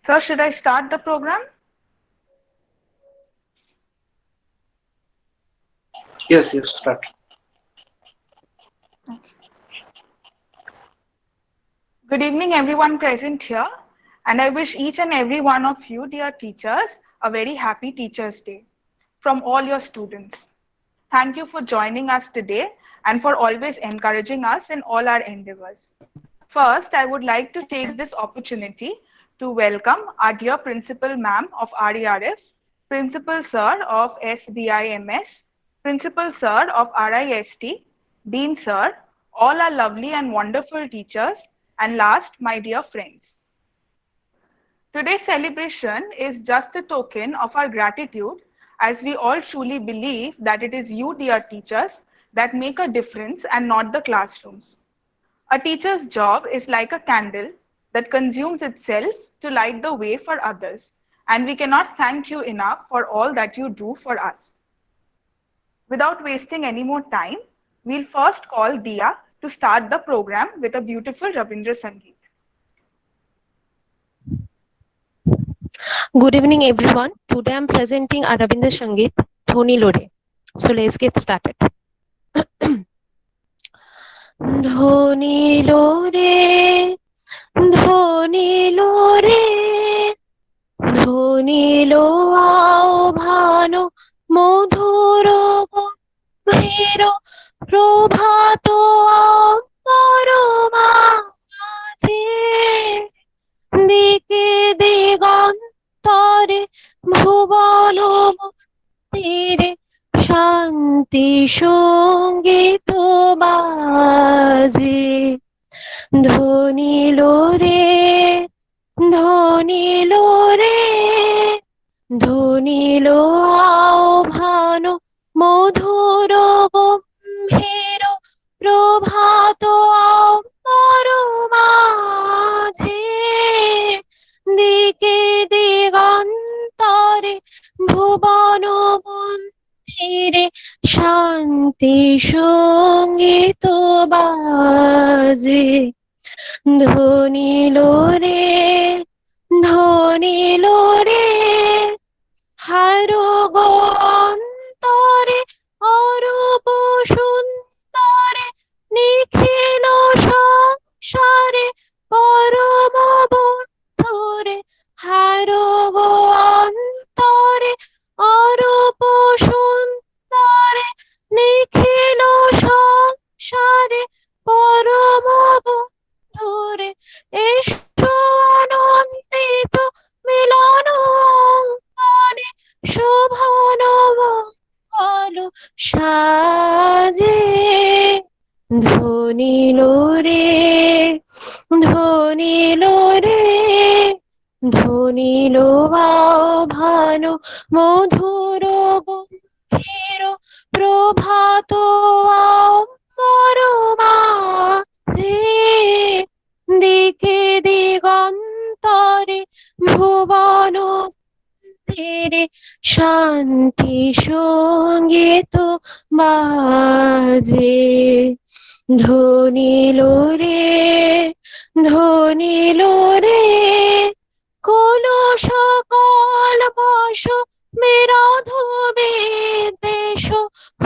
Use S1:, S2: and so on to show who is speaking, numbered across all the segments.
S1: Sir, should I start the program?
S2: Yes, yes, start.
S1: Good evening, everyone present here, and I wish each and every one of you, dear teachers, a very happy Teachers' Day from all your students. Thank you for joining us today and for always encouraging us in all our endeavors. First, I would like to take this opportunity to welcome our dear Principal Ma'am of RERF, Principal Sir of SBIMS, Principal Sir of RIST, Dean Sir, all our lovely and wonderful teachers, and last, my dear friends. Today's celebration is just a token of our gratitude as we all truly believe that it is you, dear teachers, that make a difference and not the classrooms. A teacher's job is like a candle that consumes itself to light the way for others, and we cannot thank you enough for all that you do for us. Without wasting any more time, we'll first call Dia to start the program with a beautiful Rabindra Sangeet.
S3: Good evening, everyone. Today I'm presenting Arabinda Sangeet, Dhoni Lore. So let's get started. Dhoni Lore, Dhoni Lore, Dhoni Lo ao bhano মধুর গম্ভীর প্রভাত আমার মাঝে দিকে দিগন্তরে ভুবন তীরে শান্তি সঙ্গীত বাজে ধ্বনি লোরে ধ্বনি লোরে ধ্বনি লো আহ্বান মধুর গম্ভীর প্রভাত আমার মাঝে দিকে দিগন্তরে ভুবন মন্দিরে শান্তি সঙ্গীত বাজে ধ্বনি লোরে ধ্বনি লোরে হারো গো অন্তরে অরূপ সুন্দরে নিখিল সংসারে পরম বন্ধুরে হারো গো অন্তরে অরূপ সুন্দরে নিখিল সংসারে পরম বন্ধুরে এসো আনন্দিত মিলন অঙ্গনে শুভ নবঙ্গল সাজে ধ্বনি লোরে ধ্বনি লোরে ধ্বনি লো আহ্বান মধুর গম্ভীর প্রভাত আমার মাঝে দিকে দিগন্তরে ভুবন তীরে শান্তি সঙ্গীত বাজে ধ্বনি লোরে ধ্বনি লোরে কলস কলবশ বিরোধ বিদ্বেষ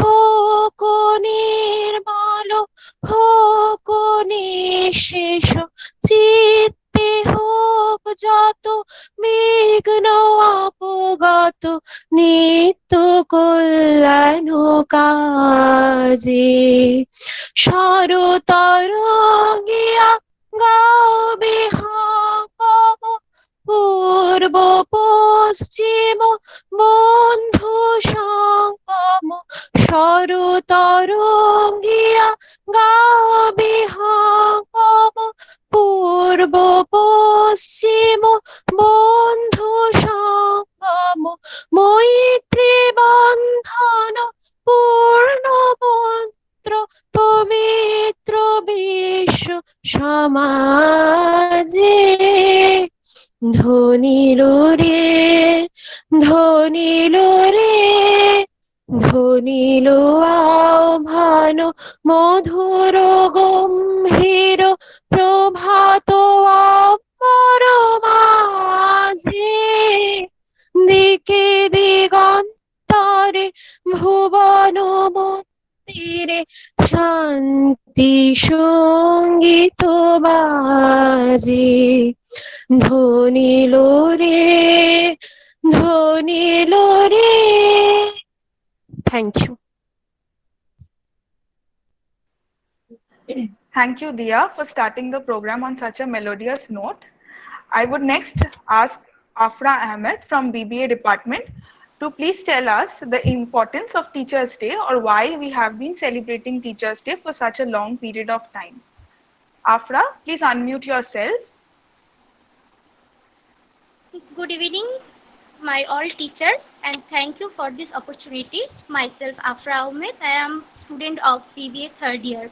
S3: হোক নির্মল হোক নিঃশেষ চিত্তে হোক যত বিঘ্ন অপগত নিত্য কল্যাণ কাজে সরতরঙ্গিয়া গাবে হকম পূর্ব পশ্চিম বন্ধু সঙ্গম সরতরঙ্গিয়া গাবে হকম পূর্ব পশ্চিম বন্ধু সঙ্গম মৈত্রী বন্ধন পূর্ণ মন্ত্র পবিত্র বিশ্ব সমাজে ধ্বনি লোরে ধ্বনি লোরে ধ্বনি লো আহ্বান মধুর গম্ভীর প্রভাত আমার দিকে দিগন্তরে ভুবন মন্দিরে শান্তি সঙ্গীত বাজে ধ্বনি লোরে ধ্বনি লোরে। Thank you.
S1: Thank you, Dia, for starting the program on such a melodious note. I would next ask Afra Ahmed from BBA department to please tell us the importance of Teachers' Day or why we have been celebrating Teachers' Day for such a long period of time. Afra, please unmute yourself.
S4: Good evening, my all teachers, and thank you for this opportunity. Myself, Afra Ahmed, I am student of BBA third year.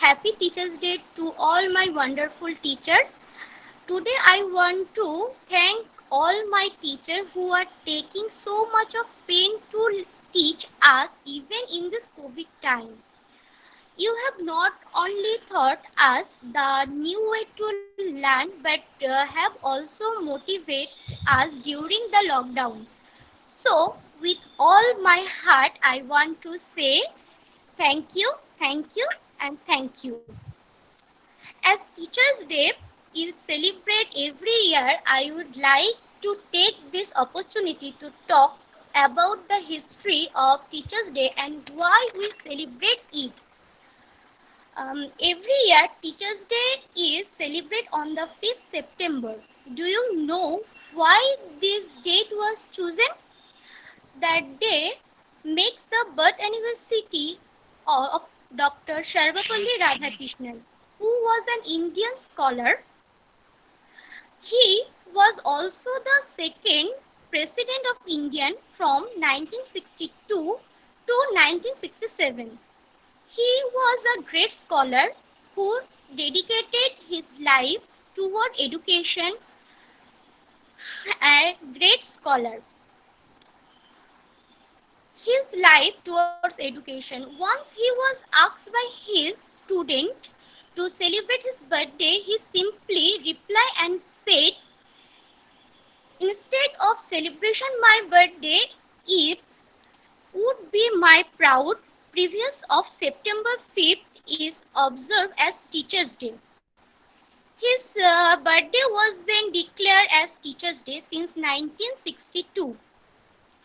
S4: Happy Teachers' Day to all my wonderful teachers. Today I want to thank all my teachers who are taking so much of pain to teach us even in this COVID time. You have not only taught us the new way to learn but have also motivated us during the lockdown. So with all my heart I want to say thank you and thank you. As Teachers' Day is celebrated every year, I would like to take this opportunity to talk about the history of Teachers' Day and why we celebrate it. Every year, Teachers' Day is celebrated on the 5th September. Do you know why this date was chosen? That day makes the birth anniversary of Dr. Sarvapalli Radhakrishnan, who was an Indian scholar. He was also the second President of India from 1962 to 1967. He was a great scholar who dedicated his life toward education. A great scholar. His life towards education. Once he was asked by his student to celebrate his birthday, he simply replied and said, "Instead of celebration my birthday, it would be my proud previous of September 5th is observed as Teachers' Day." His birthday was then declared as Teachers' Day since 1962.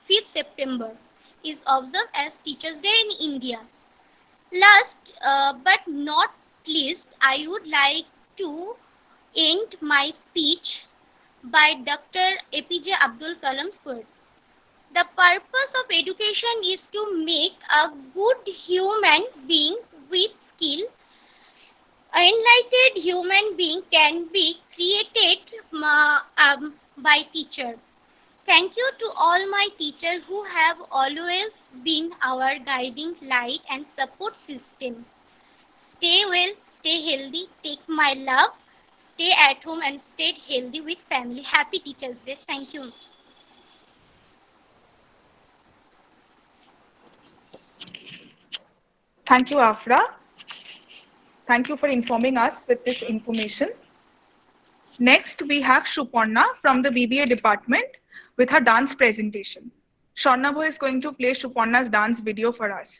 S4: 5th September is observed as Teachers' Day in India. Last but not least, I would like to end my speech by Dr. APJ Abdul Kalam's quote. The purpose of education is to make a good human being with skill. An enlightened human being can be created by teacher. Thank you to all my teachers who have always been our guiding light and support system. Stay well, stay healthy, take my love, stay at home and stay healthy with family. Happy Teachers' Day. Thank you.
S1: Thank you, Afra. Thank you for informing us with this information. Next, we have Shuparna from the BBA department with her dance presentation. Sharnabho is going to play Shuparna's dance video for us.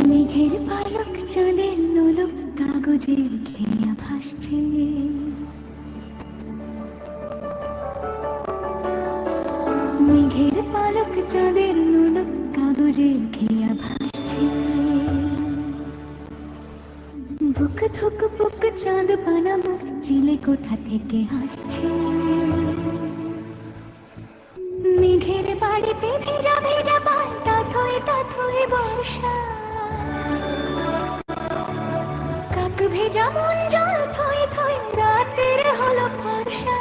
S5: মেঘের পালক চাঁদের নোলক কাগজের খেয়া ভাসছে, মেঘের পালক চাঁদের নোলক কাগজের খেয়া ভাসছে, বুক থুক বুক চাঁদ পানা বুক চিলে কোঠা থেকে হাসছে, মেঘের বাড়িতে ভেজা ভেজা বর্ষা কাক ভেজা মন জল থই থই রাতের হলো ফর্সা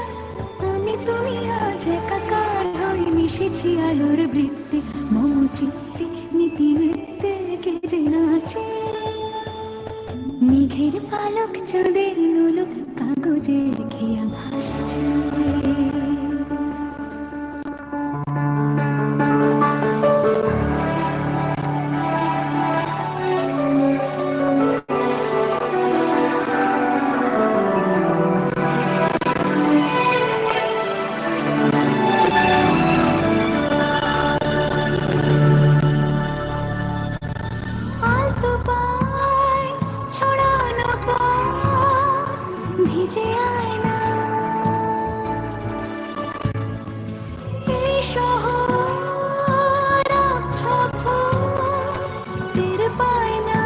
S5: আমি তুমি আজ একাকার হই মিশেছি আলোর বৃত্তে মম চিত্তে নীতি নৃত্যে কে যে নাচে মেঘের পালক চাঁদের নোলক কাগজের খেয়া ভাসছে আলতো পায় ছড়ানো পথ ভিজে আয়না এই শহর আচ্ছন্ন টের পায় না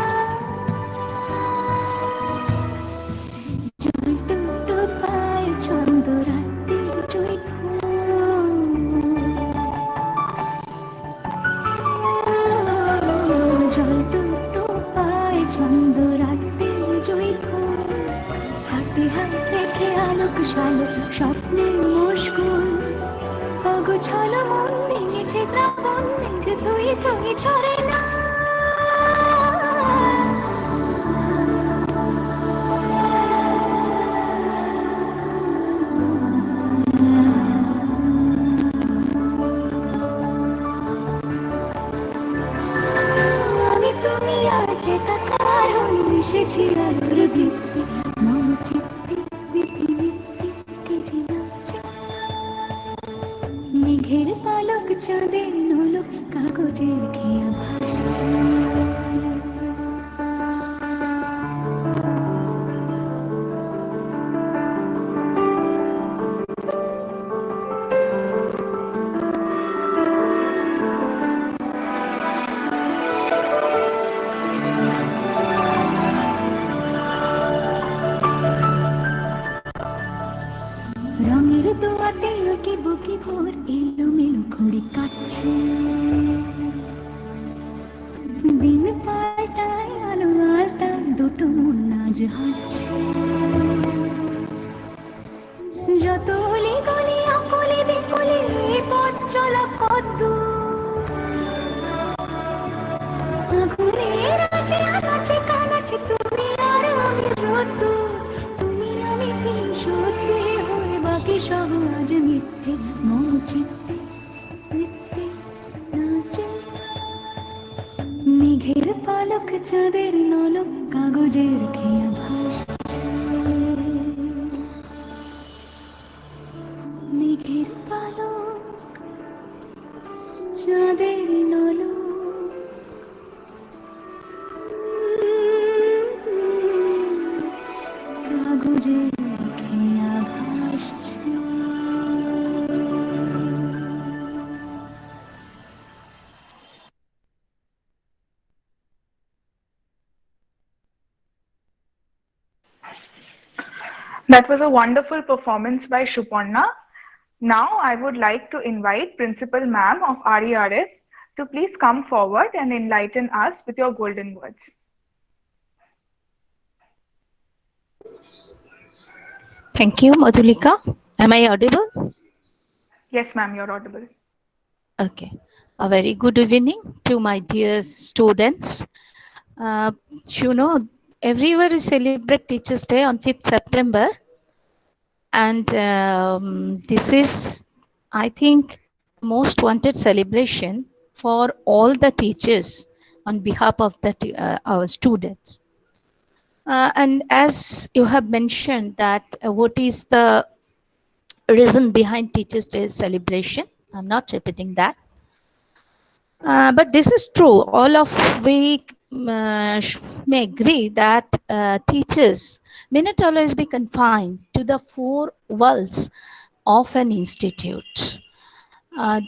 S5: জল টুকটো পায় ছন্দ রাতের জয় জল টুকটো পায় ছন্দ রাতের জয় হাতে হাত রেখে আলোক শালক স্বপ্নে মশগুল অগোছালো মন ভেঙেছে শ্রাবণ মেঘ ধুয়ে ধুয়ে ঝরে না আমি তুমি আজ একাকার হই মিশেছি আলোর বৃত্তি মম চিত্তে নীতি নৃত্যে কে যে নাচে মেঘের পালক চাঁদের নোলক কাগজের খেয়া ভাসছে রঙের দোয়াতে লুকি বুকি ভোর এলোমেলো ঘড়ি কাটছে দিন পাল্টায় আলো আলতায় দুটো মন আজ হাঁটছে যত অলি গলি অকলে বিকলে পথ চলা পথ আগুনের আছে আগাছে কানাছে তুমি আর আমি রোদ্দুর তুমি আমি তিন সত্যি হয়ে বাকি সব আজ মিথ্যে মম চিত্তে নিত্যে নাচে মেঘের পালক চাঁদের নলক কাগজের খেয়া ভাসছে মেঘের পালক চাঁদের নলক কাগজের খেয়া ভাসছে
S1: That was a wonderful performance by Shuparna. Now I would like to invite Principal Ma'am of RERF to please come forward and enlighten us with your golden words.
S6: Thank you, Madhulika. Am I audible?
S1: Yes, ma'am, you're audible.
S6: Okay. A very good evening to my dear students. Everywhere we celebrate Teachers' Day on 5th September. And this is, I think, the most wanted celebration for all the teachers on behalf of our students. And as you have mentioned that what is the reason behind Teachers' Day celebration, I'm not repeating that. But this is true. All of we may agree that teachers may not always be confined to the four walls of an institute.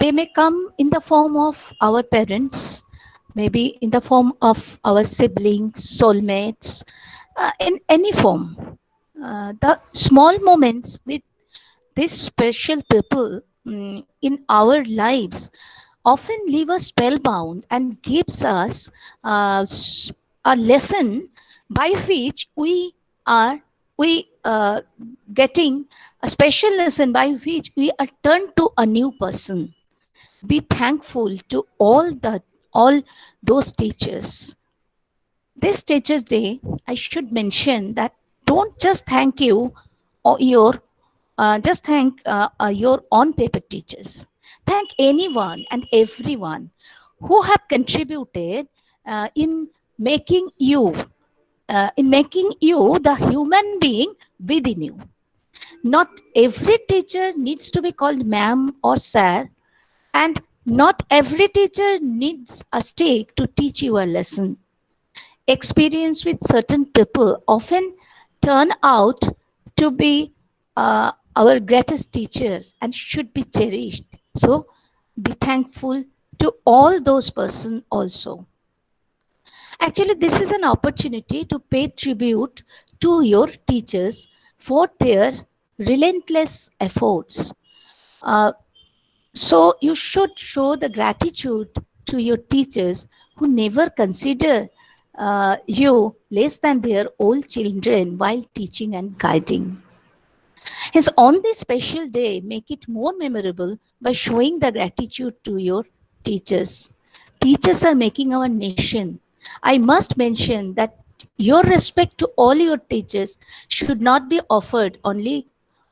S6: They may come in the form of our parents, maybe in the form of our siblings, soulmates, in any form. The small moments with these special people in our lives often leave us spellbound and gives us a lesson by which we are getting a special lesson by which we are turned to a new person. Be thankful to all those teachers. This Teachers Day, I should mention that don't just thank you or your on-paper teachers. Thank anyone and everyone who have contributed in making you the human being within you. Not every teacher needs to be called ma'am or sir, and not every teacher needs a stick to teach you a lesson. Experience with certain people often turn out to be our greatest teacher and should be cherished. So be thankful to all those persons also. Actually, this is an opportunity to pay tribute to your teachers for their relentless efforts. So you should show the gratitude to your teachers who never consider you less than their own children while teaching and guiding. Hence, on this special day, make it more memorable by showing the gratitude to your teachers. Teachers are making our nation. I must mention that your respect to all your teachers should not be offered only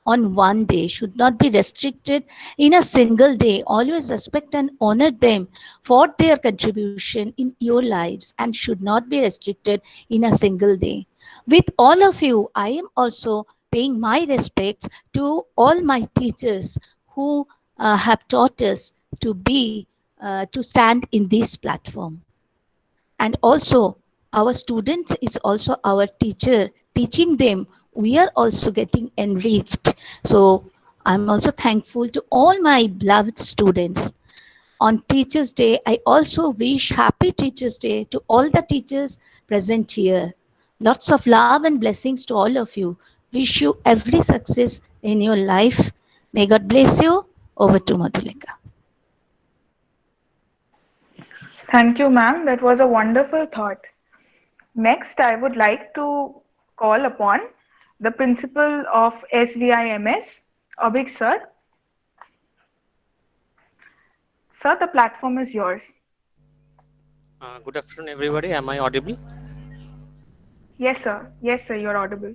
S6: on one day, should not be restricted in a single day. Always respect and honor them for their contribution in your lives and should not be restricted in a single day. With all of you, I am also paying my respects to all my teachers who have taught us to stand in this platform. And also, our students is also our teacher. Teaching them, we are also getting enriched. So I'm also thankful to all my beloved students. On Teachers' Day, I also wish Happy Teachers' Day to all the teachers present here. Lots of love and blessings to all of you. Wish you every success in your life. May God bless you. Over to Madhulika.
S1: Thank you, ma'am. That was a wonderful thought. Next, I would like to call upon the principal of SVIMS, Abhik sir. Sir, the platform is yours.
S7: Good afternoon, everybody. Am I audible?
S1: Yes, sir. Yes, sir. You're audible.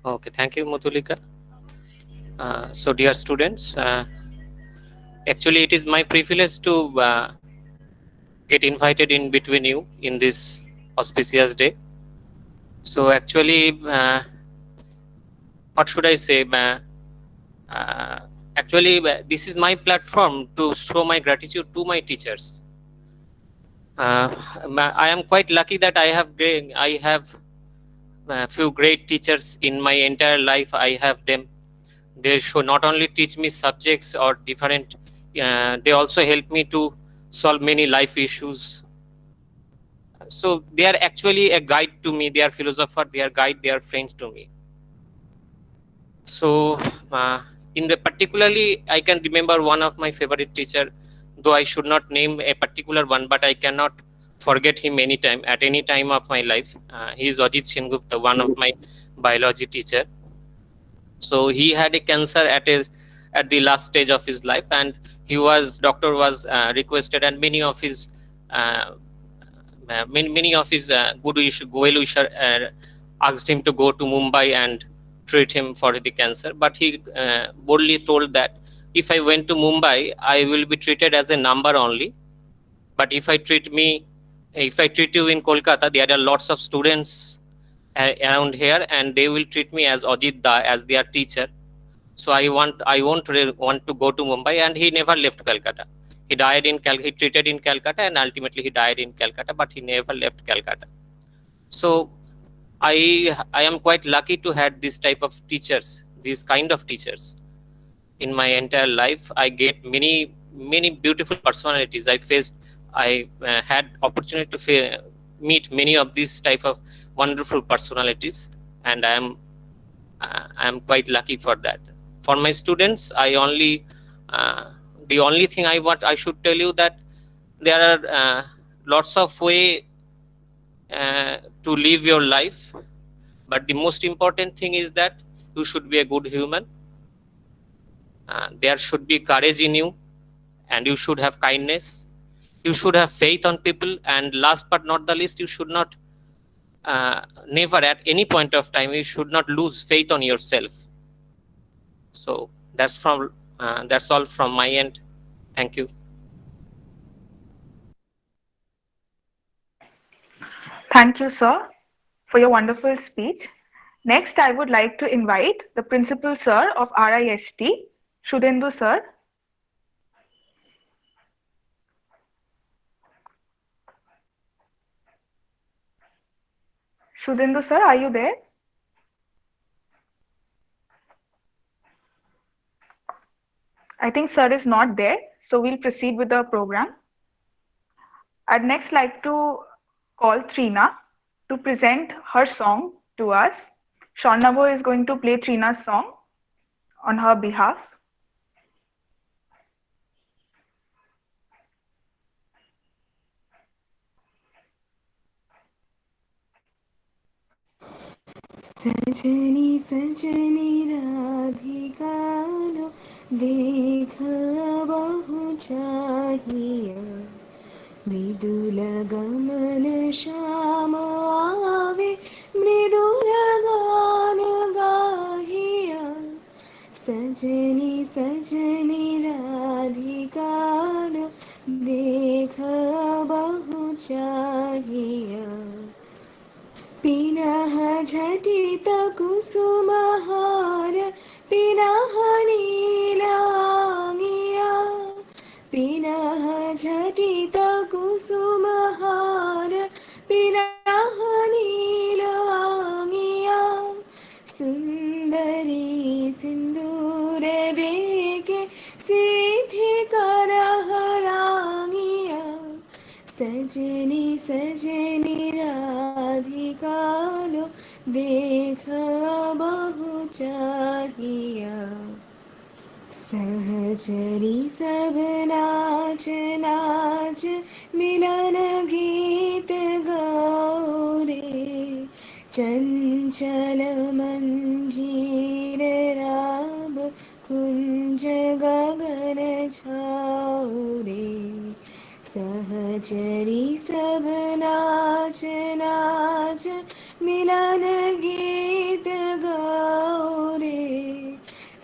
S7: Okay, thank you, Madhulika. So, dear students, actually, it is my privilege to get invited in between you in this auspicious day. So, actually, what should I say? Actually, this is my platform to show my gratitude to my teachers. I am quite lucky that I have a few great teachers in my entire life. I have them. They should not only teach me subjects or different, they also help me to solve many life issues. So they are actually a guide to me. They are philosopher, they are guide, they are friends to me. So in the particularly, I can remember one of my favorite teacher, though I should not name a particular one, but I cannot forget him at any time of my life. He is Ajit Sengupta, one of my biology teacher. So he had a cancer at the last stage of his life, and doctor was requested, and many of his good well-wisher asked him to go to Mumbai and treat him for the cancer. But he boldly told that if I went to Mumbai, I will be treated as a number only. But if I treat you in Kolkata, there are lots of students around here, and they will treat me as Ajit Da, as their teacher. So I won't to go to Mumbai, and he never left Calcutta. He died he treated in Calcutta, and ultimately he died in Calcutta, but he never left Calcutta. So I am quite lucky to have this type of teachers, these kind of teachers in my entire life. I get many beautiful personalities. I had opportunity to meet many of these type of wonderful personalities, and I am quite lucky for that. For my students, I only the only thing I should tell you that there are lots of way to live your life, but the most important thing is that you should be a good human. There should be courage in you, and you should have kindness. You should have faith on people, and last but not the least, you should not never at any point of time you should not lose faith on yourself. So that's all from my end. Thank you.
S1: Thank you, sir, for your wonderful speech. Next, I would like to invite the Principal Sir of RIST, Shudendu Sir. Shudendu Sir, are you there? I think Sir is not there, so we'll proceed with the program. I'd next like to call Trina to present her song to us. Shawnavo is going to play Trina's song on her behalf.
S5: सजनी सजनी राधिका लो देख बहु चाहिया मृदुल गमन श्याम आवे मृदुल गान गाहिया सजनी सजनी राधिका लो देख बहु चाहिया पिनः झटित कुसुमहार पिनः नीलांगिया पिनः झटित कुसुमहार पिनः नीलांगिया सुंदरी सिंदूर देके सीधी करहरांगिया सजनी सजनी राधिका लो देख बहु चाहिया सहचरी सब नाच नाच मिलन गीत गौरे चंचल मंजीर राब कुंज गगन छाओरे सहचरी सब नाच नाच मिलन गीत गौरे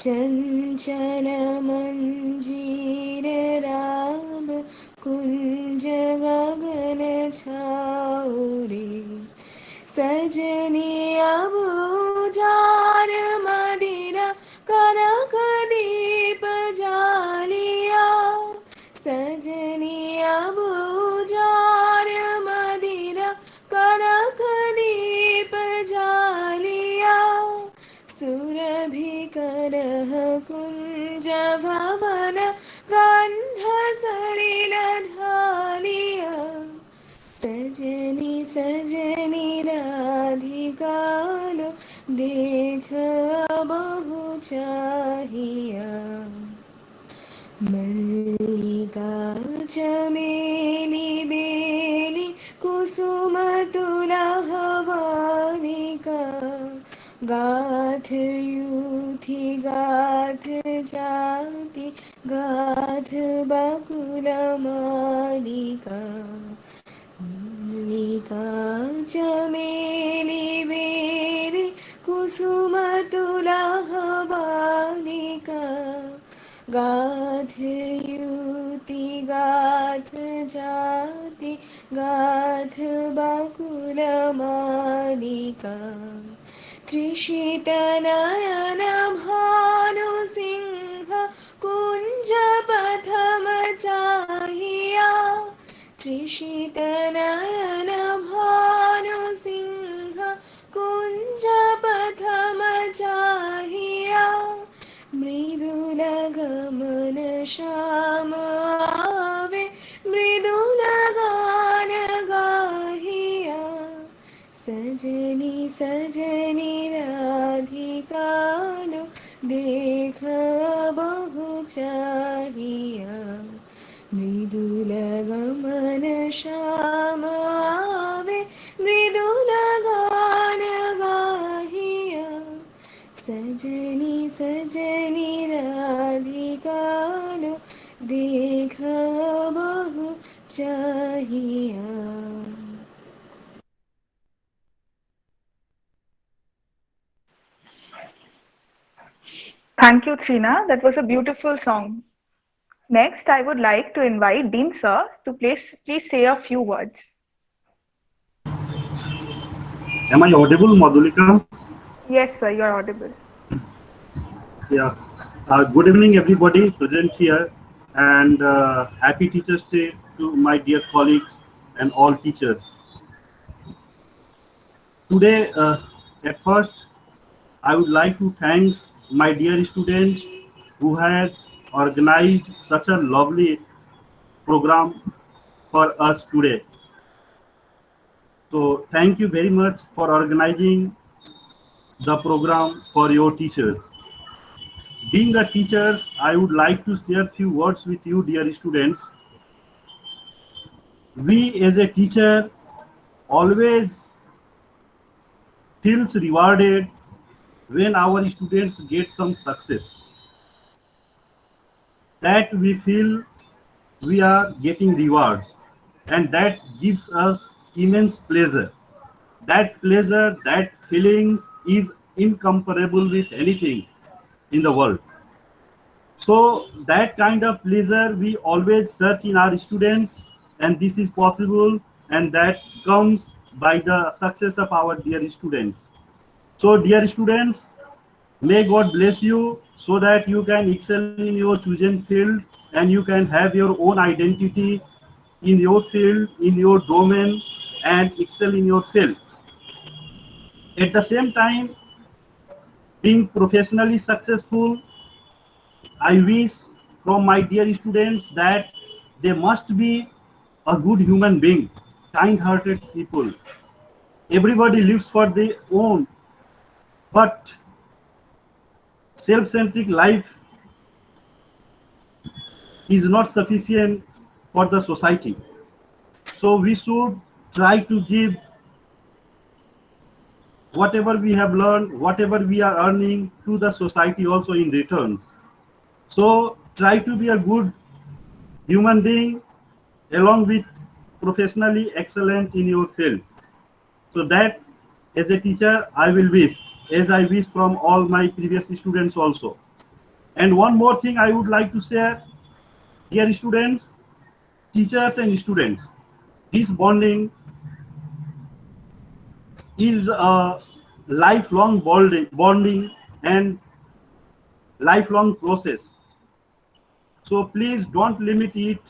S5: चंचल मंजीर राब कुंज गगन छाओरे सजनी अब जार मदिरा कनक दीप जालिया सजनी अब जार मदिरा कनक दीप जालिया सुरभि करह कुंज भवन गंध सलिल ढालिया सजनी सजनी राधिका लो देख बहु चाहिया मल्लिका चमेली बेली कुसुम तुलह वालिका गाथ यूथी गाथ जाति गाथ बकुल मालिका मल्लिका चमेली बेली कुसुम तुलह वालिका गाथ युति गाथ जाति गाथ बकुल मालिका त्रिशित नयन भानु सिंह कुंज पथम चाहिया त्रिशित नयन भानु सिंह कुंज पथम चाहिया मृदुल गमन श्याम आवे मृदुल गान गाहिया सजनी सजनी राधिका लो
S8: देख बहु चाहिया मृदुल गमन श्याम आवे मृदुल गान गाहिया सजनी सजनी राधिका लो देख बहु चाहिया.
S1: Thank you, Trina. That was a beautiful song. Next, I would like to invite Dean Sir to please say a few words.
S9: Am I audible, Madhulika?
S1: Yes, sir, you're audible.
S9: Yeah. Good evening, everybody present here, and happy Teachers' Day to my dear colleagues and all teachers. Today, at first, I would like to thank my dear students who had organized such a lovely program for us today. So thank you very much for organizing the program for your teachers. Being a teacher, I would like to share a few words with you, dear students. We as a teacher always feels rewarded when our students get some success. That we feel we are getting rewards, and that gives us immense pleasure. That pleasure, that feelings is incomparable with anything in the world. So that kind of pleasure we always search in our students, and this is possible, and that comes by the success of our dear students. So dear students, may God bless you so that you can excel in your chosen field and you can have your own identity in your field, in your domain, and excel in your field. At the same time, being professionally successful, I wish from my dear students that they must be a good human being, kind-hearted people. Everybody lives for their own, but self-centric life is not sufficient for the society. So we should try to give whatever we have learned, whatever we are earning to the society also in returns. So try to be a good human being along with professionally excellent in your field. So that as a teacher I will wish, as I wish from all my previous students also. And one more thing I would like to share, dear students, teachers and students, this bonding is a lifelong bonding and lifelong process. So please don't limit it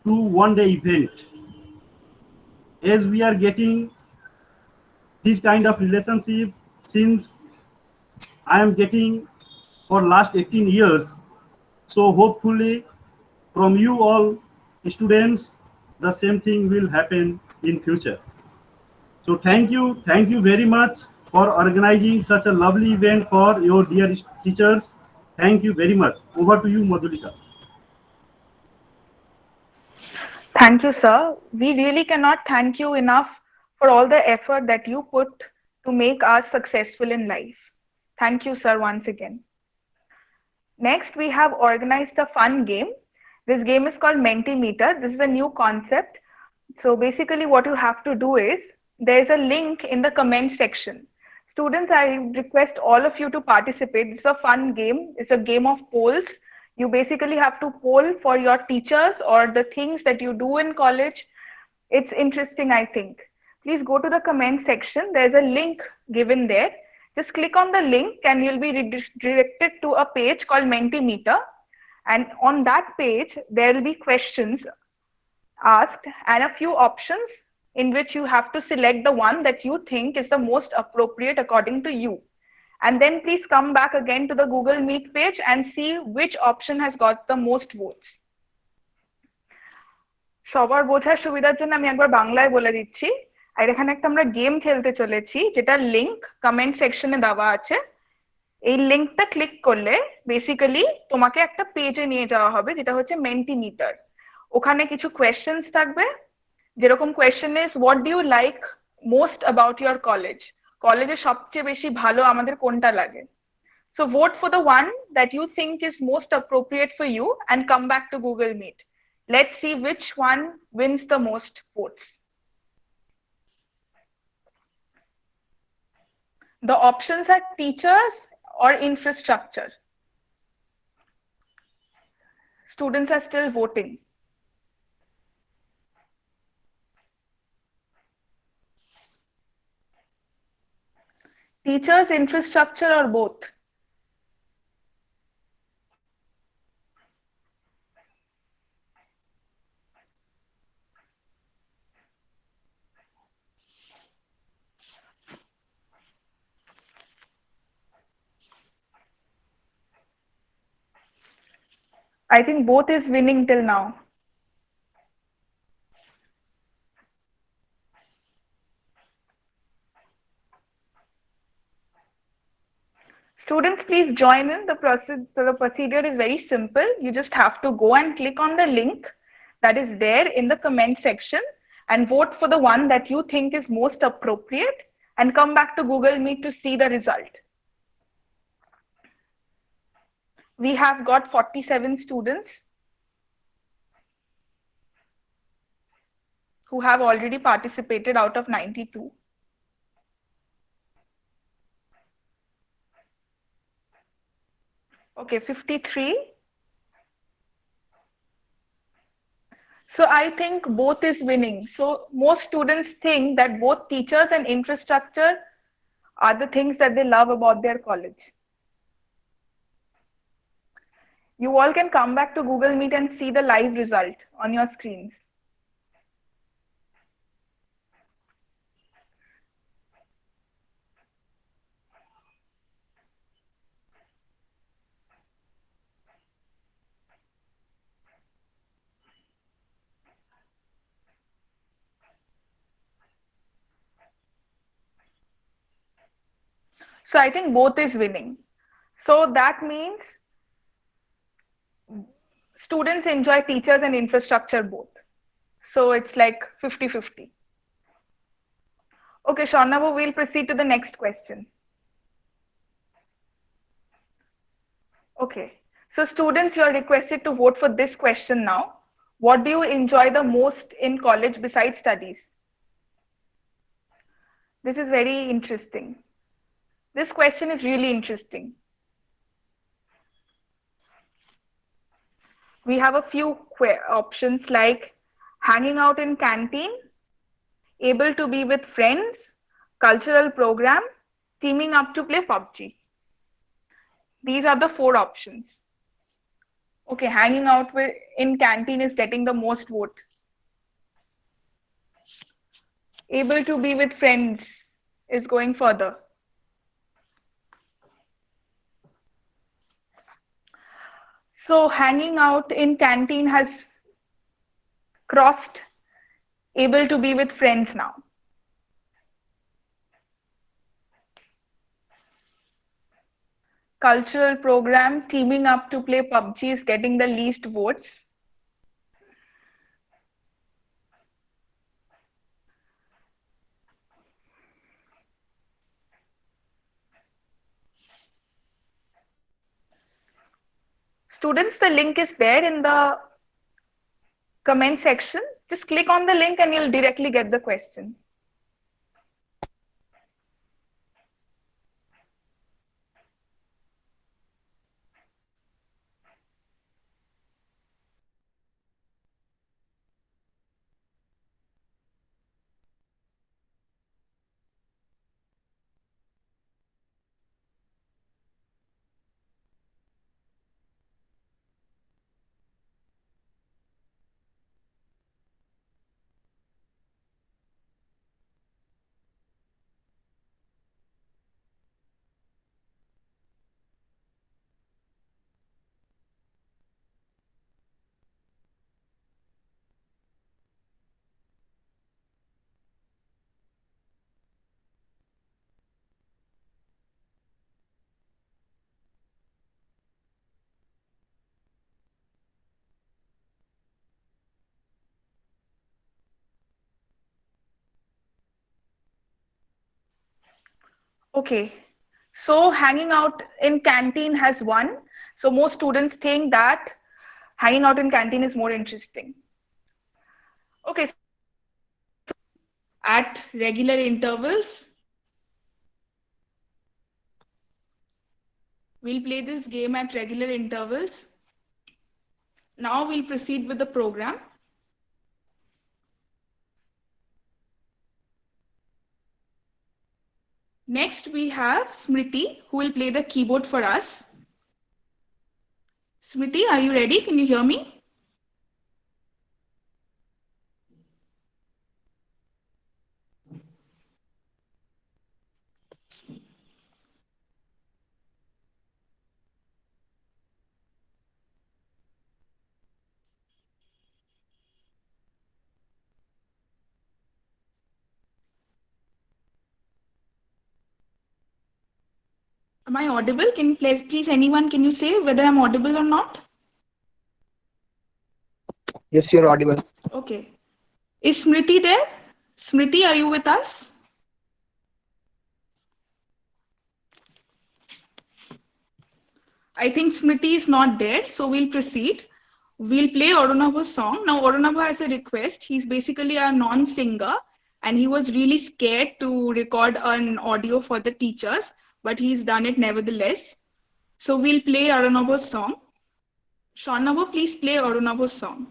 S9: to one day event. As we are getting this kind of relationship since I am getting for last 18 years, so hopefully from you all students the same thing will happen in future. So thank you very much for organizing such a lovely event for your dear teachers. Thank you very much. Over to you, Madhulika.
S1: Thank you, sir. We really cannot thank you enough for all the effort that you put to make us successful in life. Thank you, sir, once again. Next, we have organized a fun game. This game is called Mentimeter. This is a new concept. So basically what you have to do is, there's a link in the comment section. Students, I request all of you to participate. It's a fun game. It's a game of polls. You basically have to poll for your teachers or the things that you do in college. It's interesting, I think. Please go to the comment section. There's a link given there. Just click on the link and you'll be redirected to a page called Mentimeter. And on that page, there will be questions asked and a few options in which you have to select the one that you think is the most appropriate according to you. And then please come back again to the Google Meet page and see which option has got the most votes. সবার বোঝার সুবিধার জন্য আমি একবার বাংলায় বলে দিচ্ছি। আর এখানে একটা আমরা গেম খেলতে চলেছি যেটার লিংক কমেন্ট সেকশনে দেওয়া আছে। এই লিংকটা ক্লিক করলে বেসিক্যালি তোমাকে একটা পেজে নিয়ে যাওয়া হবে যেটা হচ্ছে মেন্টিমিটার। ওখানে কিছু কোয়েশ্চেন্স থাকবে, যেরকম question is what do you like most about your college, কলেজে সবচেয়ে বেশি ভালো আমাদের কোনটা লাগে। So vote for the one that you think is most appropriate for you and come back to Google Meet. Let's see which one wins the most votes. The options are teachers or infrastructure. Students are still voting. Teachers, infrastructure, or both? I think both is winning till now. Students, please join in. The procedure is very simple. You just have to go and click on the link that is there in the comment section and vote for the one that you think is most appropriate and come back to Google Meet to see the result. We have got 47 students who have already participated out of 92. Okay, 53. So I think both is winning. So most students think that both teachers and infrastructure are the things that they love about their college. You all can come back to Google Meet and see the live result on your screens. So I think both is winning. So that means students enjoy teachers and infrastructure both. So it's like 50-50. Okay, Sharnavu, we'll proceed to the next question. Okay, so students, you're requested to vote for this question now. What do you enjoy the most in college besides studies? This is very interesting. This question is really interesting. We have a few options like hanging out in canteen, able to be with friends, cultural program, teaming up to play PUBG. These are the 4 options. Okay, hanging out in canteen is getting the most vote. Able to be with friends is going further. So hanging out in canteen has crossed able to be with friends now. Cultural program, teaming up to play PUBG is getting the least votes. Students, the link is there in the comment section. Just click on the link and you'll directly get the question. Okay, so hanging out in canteen has won. So most students think that hanging out in canteen is more interesting. Okay,
S10: At regular intervals, we'll play this game at regular intervals. Now we'll proceed with the program. Next, we have Smriti, who will play the keyboard for us. Smriti, are you ready? Can you hear me? Am I audible? Can you please anyone, can you say whether I'm audible or not?
S2: Yes, you're audible.
S10: Okay. Is Smriti there? Smriti, are you with us? I think Smriti is not there, so we'll proceed. We'll play Arunabha's song. Now, Arunabha has a request. He's basically a non-singer, and he was really scared to record an audio for the teachers, but he's done it nevertheless. So we'll play Arunabha's song. Sharnava, please play Arunabha's song.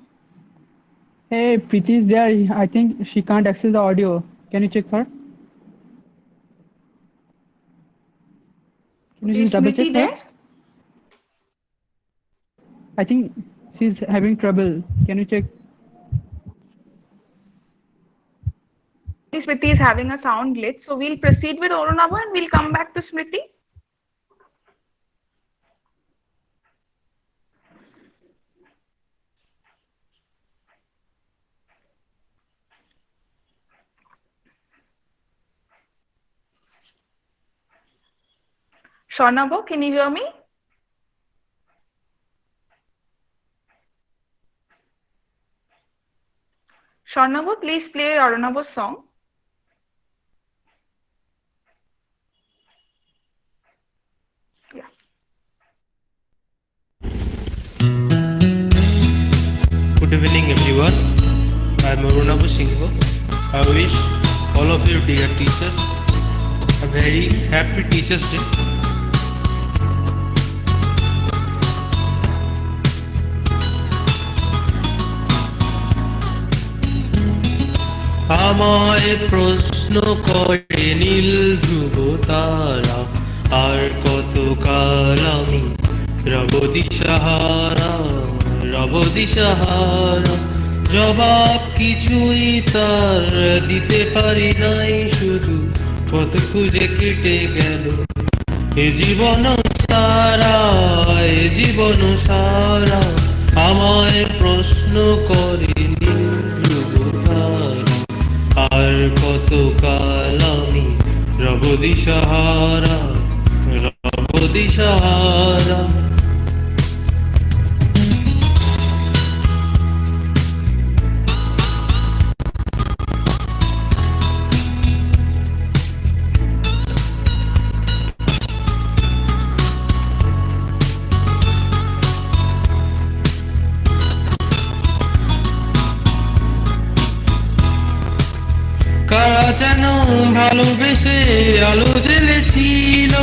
S11: Hey, Preeti is there. I think she can't access the audio. Can you check her? Can you
S10: Is
S11: just double
S10: Smriti
S11: check
S10: there?
S11: her? I think she's having trouble. Can you check?
S1: Smriti is having a sound glitch, so we'll proceed with Arunabha and we'll come back to Smriti. Sharnava, can you hear me? Sharnava, please play Arunabha's song. Yeah.
S12: Good evening, everyone. I am Arunabha Singh. I wish all of you dear teachers a very happy Teachers' Day. আমায় প্রশ্ন করে নীল ধ্রুব তারা আর কত কাল আমি রব দিশাহারা জবাব কিছুই তার দিতে পারি নাই শুধু পথ খুঁজে কেটে গেল এ জীবন সারা আমায় প্রশ্ন করে নীল ধ্রুব তারা আর কত কাল আমি রব দিশাহারা কারা যেন ভালোবেসে আলো জ্বেলেছিল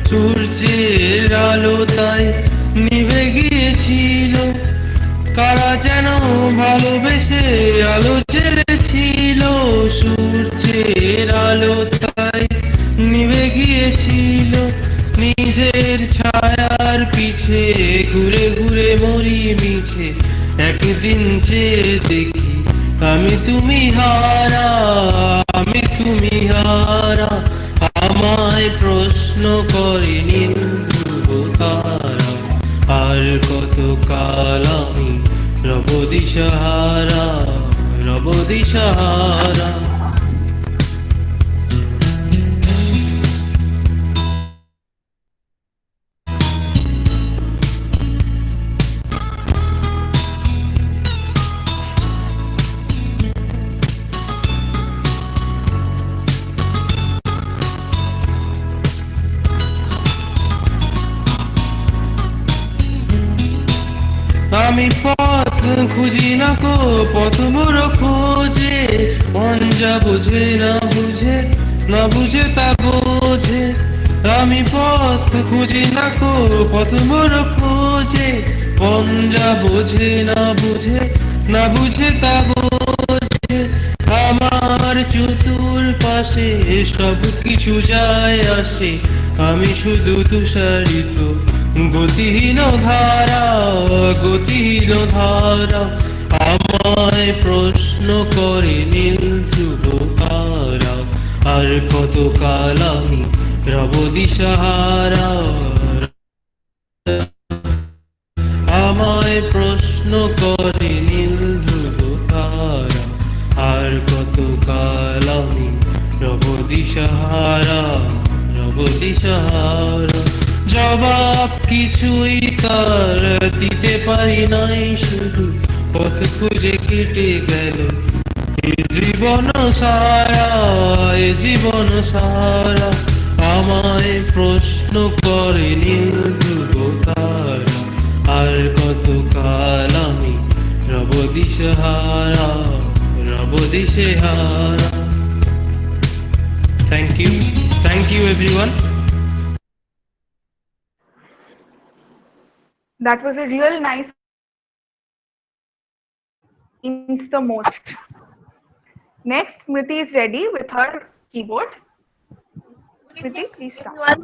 S12: সূর্যের আলো তাই নিভে গিয়েছিল কারা যেন ভালোবেসে আলো জ্বেলেছিল সূর্যের আলো তাই নিভে গিয়েছিল নিজের ছায়ার পিছে ঘুরে ঘুরে মরি মিছে একদিন চেয়ে দেখি আমি তুমি হারা আমায় প্রশ্ন করে নীল ধ্রুব তারা আর কত কাল আমি রব দিশাহারা আমি পথ খুঁজি না কো পথ মোর খোঁজে মন যা বুঝে না বুঝে না বুঝে তা বোঝে আমি পথ খুঁজি না কো পথ মোর খোঁজে মন যা বোঝে না বুঝে না বুঝে তা বোঝে আমার চতুর পাশে সব কিছু যায় আসে আমি শুধু তুষারিত গতিহীন ধারা গতিহীন ধারা আমায় প্রশ্ন করে নীল ধ্রুব তারা আর কত কাল আমি রব দিশাহারা আমায় প্রশ্ন করে নীল ধ্রুব তারা আর কত কাল আমি রব দিশাহারা রব দিশাহারা জবাব কিছুই তার দিতে পারি নাই শুধু পথ খুঁজে কেটে গেল এ জীবন সারা এ জীবন সারা আমায় প্রশ্ন করে নীল ধ্রুব তারা আর কত কাল আমি রব দিশাহারা রব দিশাহারা thank you everyone
S1: That was a real nice means the most. Next, Smriti is ready with her keyboard. Smriti, please start.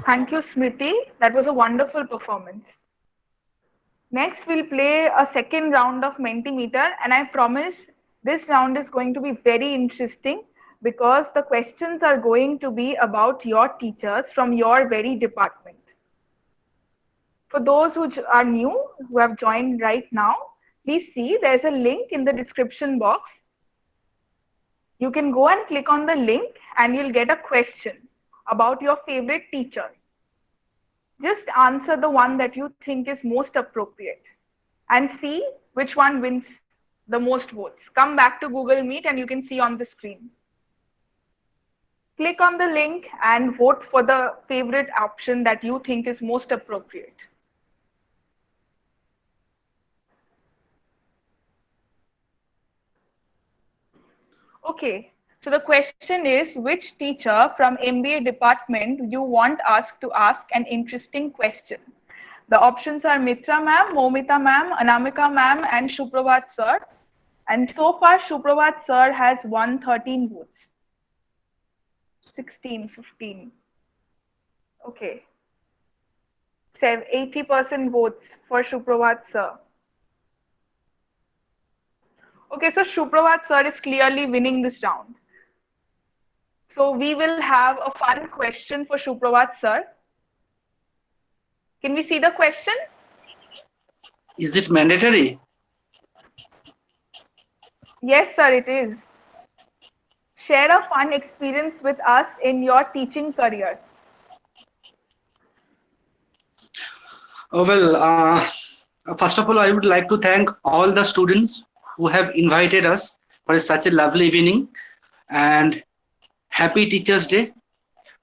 S1: Thank you, Smriti. That was a wonderful performance. Next, we'll play a second round of Mentimeter, and I promise this round is going to be very interesting because the questions are going to be about your teachers from your very department. For those who are new, who have joined right now, please see there's a link in the description box. You can go and click on the link and you'll get a question about your favorite teacher. Just answer the one that you think is most appropriate and see which one wins the most votes. Come back to Google Meet and you can see on the screen. Click on the link and vote for the favorite option that you think is most appropriate. Okay, So the question is, which teacher from MBA department you want us to ask an interesting question? The options are Mitra ma'am, Momita ma'am, Anamika ma'am, and Shupravat sir. And so far, Shupravat sir has won 13 votes. 16, 15. Okay. 80% votes for Shupravat sir. Okay, so Shupravat sir is clearly winning this round. So we will have a fun question for Shupravat sir. Can we see the question?
S2: Is it mandatory?
S1: Yes, sir, it is. Share a fun experience with us in your teaching career.
S2: Well, first of all, I would like to thank all the students who have invited us for such a lovely evening, and happy Teachers Day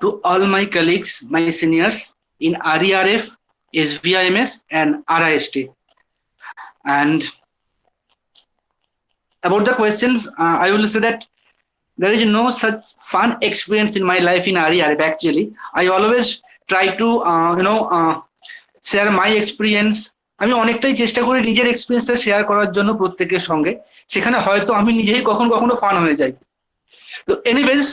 S2: to all my colleagues, my seniors in RERF, SVIMS, and RIST. And about the questions, I will say that there is no such fun experience in my life in RERF. Actually, I always try to share my experience. আমি অনেকটাই চেষ্টা করি নিজের এক্সপিরিয়েন্সটা share করার জন্য প্রত্যেকের সঙ্গে, সেখানে হয়তো আমি নিজেই কখনো কখনো ফান হয়ে যাই। তো এনিওয়েজ,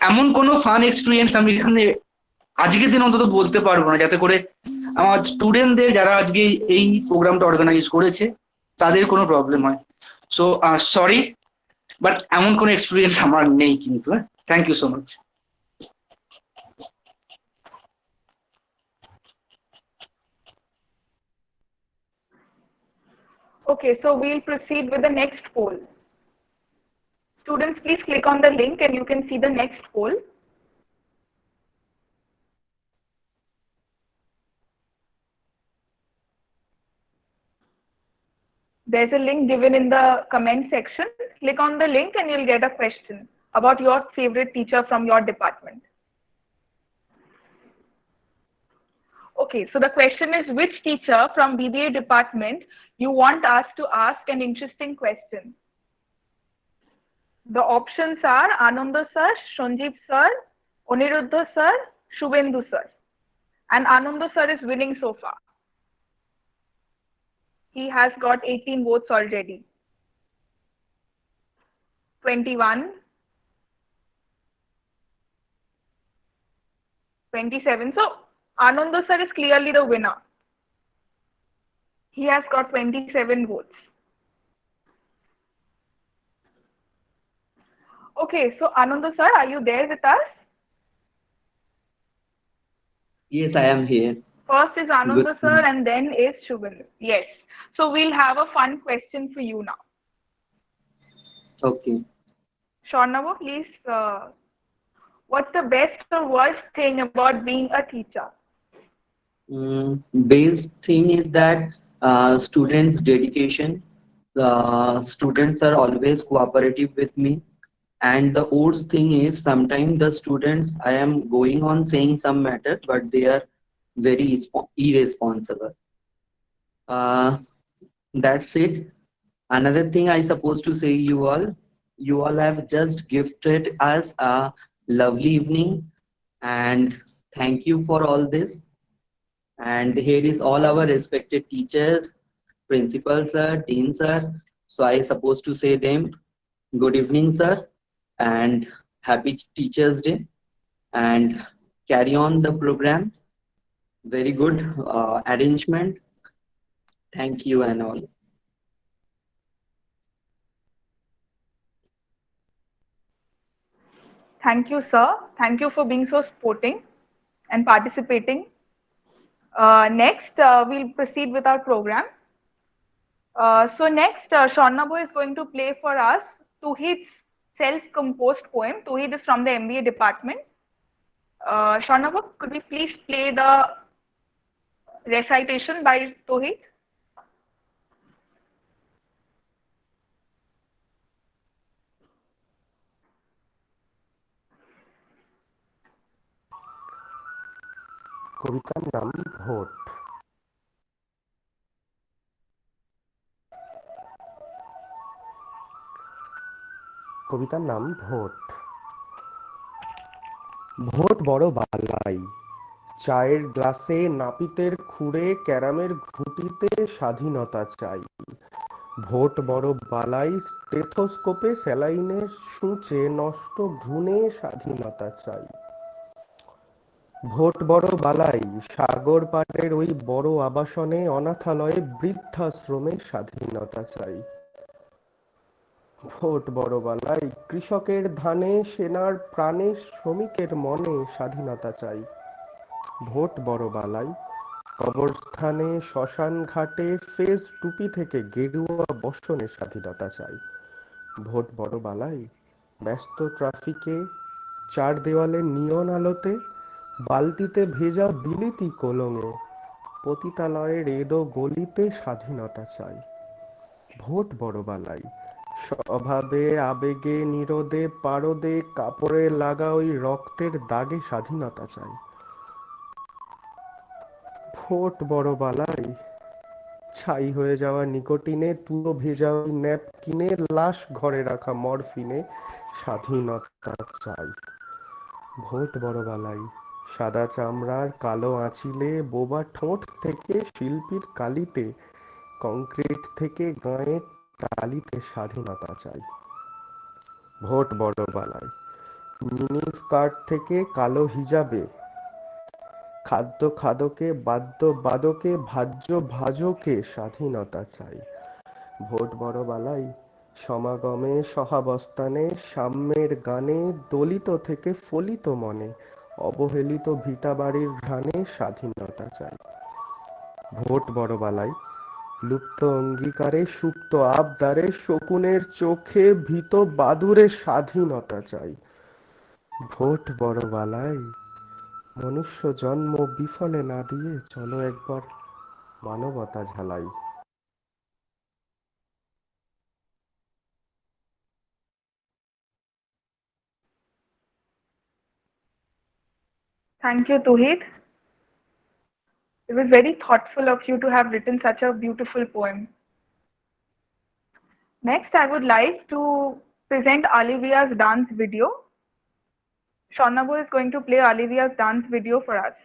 S2: এমন কোনো ফান এক্সপিরিয়েন্স আমি এখানে আজকের দিন অন্তত বলতে পারবো না, যাতে করে আমার স্টুডেন্টদের যারা আজকে এই প্রোগ্রামটা অর্গানাইজ করেছে তাদের কোনো প্রবলেম হয়। সো সরি, বাট এমন কোনো এক্সপিরিয়েন্স আমার নেই কিন্তু। Thank you so much.
S1: Okay, so we'll proceed with the next poll. Students, please click on the link and you can see the next poll. There's a link given in the comment section. Click on the link and you'll get a question about your favorite teacher from your department. Okay, so the question is, which teacher from BBA department you want us to ask an interesting question? The options are Ananda sir, Sanjeev sir, Aniruddha sir, Shubhendu sir. And Ananda sir is winning so far. He has got 18 votes already. 21, 27. So Ananda sir is clearly the winner. He has got 27 votes. Okay, so Ananda sir, are you there with us?
S13: Yes, I am here.
S1: First is Ananda
S13: Good.
S1: sir and then is Shubhendu. Yes. So we'll have a fun question for you now.
S13: Okay.
S1: Sharnava, please, what's the best or worst thing about being a teacher?
S13: Best thing is that students' dedication. Students are always cooperative with me. And the worst thing is sometimes the students, I am going on saying some matter, but they are very irresponsible. That's it. Another thing I supposed to say, you all have just gifted us a lovely evening, and thank you for all this. And here is all our respected teachers, principal sir, dean sir. So I supposed to say them good evening sir, and happy Teachers Day, and carry on the program. Very good arrangement. Thank you and all.
S1: Thank you, sir. Thank you for being so sporting and participating. Next, we'll proceed with our program. So next, Sharnava is going to play for us Tuhit's self-composed poem. Tuhit is from the MBA department. Sharnava, could we please play the recitation by Tuhit?
S14: কবিতার নাম vote. কবিতার নাম vote. Vote বড় বালাই, চায়ের গ্লাসে নাপিতের খুঁড়ে ক্যারামের ঘুঁটিতে স্বাধীনতা চাই। ভোট বড় বালাই, স্টেথোস্কোপে স্যালাইনের সূঁচে নষ্ট ভ্রূণে স্বাধীনতা চাই। ভোট বড় বালাই, সাগর পাড়ের ওই বড় আবাসনে অনাথালয়ে বৃদ্ধাশ্রমে স্বাধীনতা চাই। ভোট বড় বালাই, কৃষকের ধানে সেনার প্রাণে শ্রমিকের মনে স্বাধীনতা চাই। ভোট বড় বালাই, কবরস্থানে শ্মশান ঘাটে ফেস টুপি থেকে গেরুয়া বসনে স্বাধীনতা চাই। ভোট বড় বালাই, ব্যস্ত ট্রাফিকে চার দেওয়ালে নিয়ন আলোতে বালতিতে ভেজা বিলিতি কলমে পতিতালয়ের এদো গলিতে স্বাধীনতা চাই। ভোট বড় বালাই, স্বভাবে আবেগে নিরোদে পারদে কাপড়ে লাগা ওই রক্তের দাগে স্বাধীনতা চাই। ভোট বড় বালাই, ছাই হয়ে যাওয়া নিকোটিনে তুলো ভেজা ওই ন্যাপকিনে লাশ ঘরে রাখা মরফিনে স্বাধীনতা চাই। ভোট বড় বালাই, সাদা চামড়ার কালো আঁচিলে বোবা ঠোঁট থেকে শিল্পীর কালিতে কংক্রিট থেকে গাঁয়ের টালিতে স্বাধীনতা চাই। ভোট বড় বালাই, মিনি স্কার্ট থেকে কালো হিজাবে খাদ্য খাদকে বাদ্য বাদকে ভাজ্য ভাজকে স্বাধীনতা চাই। ভোট বড় বালাই, সমাগমে সহাবস্থানে সাম্যের গানে দলিত থেকে ফলিত মনে অবহেলিত ভিটা বাড়ির ঘ্রাণে স্বাধীনতা চাই। ভোট বড় বালাই, লুপ্ত অঙ্গীকারে সুপ্ত আবদারে শকুনের চোখে ভীত বাদুরে স্বাধীনতা চাই। ভোট বড় বালাই, মনুষ্য জন্ম বিফলে না দিয়ে চলো একবার মানবতা ঝালাই।
S1: Thank you, Tuhid. It was very thoughtful of you to have written such a beautiful poem. Next, I would like to present Olivia's dance video. Shaunabu is going to play Olivia's dance video for us.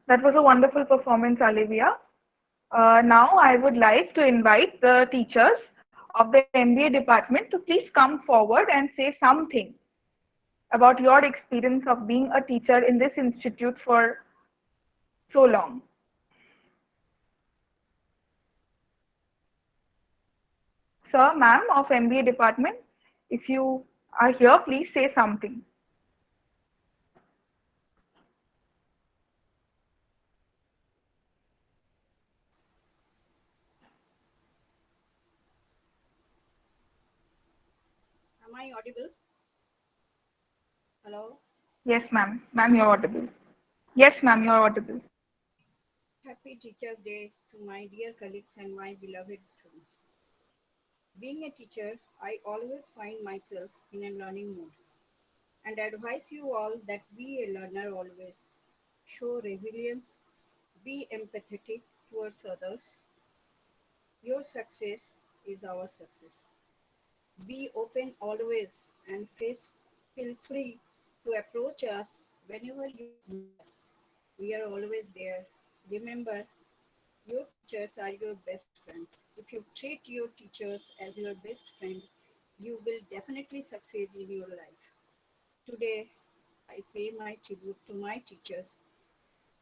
S1: That was a wonderful performance, Olivia. Now I would like to invite the teachers of the MBA department to please come forward and say something about your experience of being a teacher in this institute for so long. Sir, ma'am of MBA department, if you are here, please say something.
S15: Am I audible? Hello?
S1: Yes, ma'am. Ma'am, you're audible. Yes, ma'am, you're audible.
S15: Happy Teacher's Day to my dear colleagues and my beloved students. Being a teacher, I always find myself in a learning mood and advise you all that be a learner always. Show resilience, be empathetic towards others. Your success is our success. Be open always and feel free to approach us whenever you need us. We are always there. Remember, your teachers are your best friends. If you treat your teachers as your best friend, you will definitely succeed in your life. Today, I pay my tribute to my teachers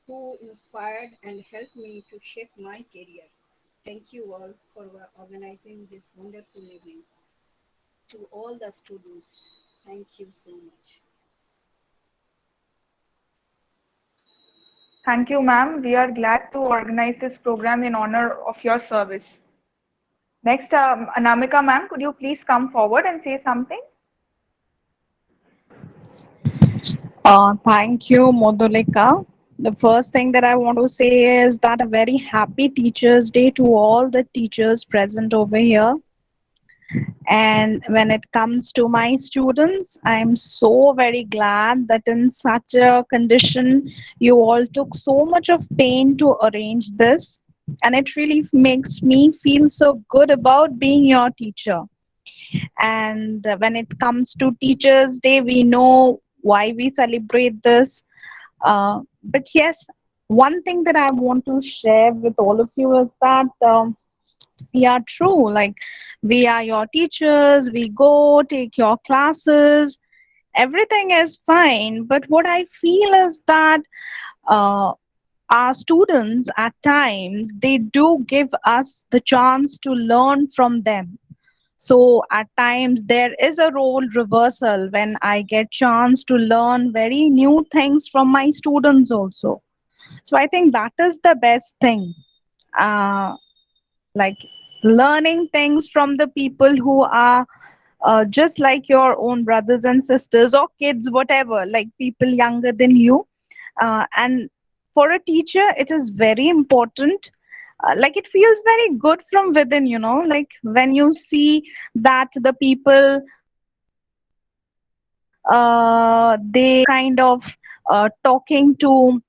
S15: who inspired and helped me to shape my career. Thank you all for organizing this wonderful evening. To all the students, thank you so much.
S1: Thank you, ma'am. We are glad to organize this program in honor of your service. Next, Anamika, ma'am, could you please come forward and say something?
S16: Thank you, Modulika. The first thing that I want to say is that a very happy Teachers' Day to all the teachers present over here. And when it comes to my students, I'm so very glad that in such a condition, you all took so much of pain to arrange this. And it really makes me feel so good about being your teacher. And when it comes to Teachers' Day, we know why we celebrate this. But yes, one thing that I want to share with all of you is that yeah, true. Like, we are your teachers, we go take your classes, everything is fine. But what I feel is that our students at times they do give us the chance to learn from them. So at times there is a role reversal when I get chance to learn very new things from my students also. So I think that is the best thing. Like, learning things from the people who are just like your own brothers and sisters or kids, whatever, like people younger than you. And for a teacher, it is very important. Like, it feels very good from within, you know, like when you see that the people they kind of talking to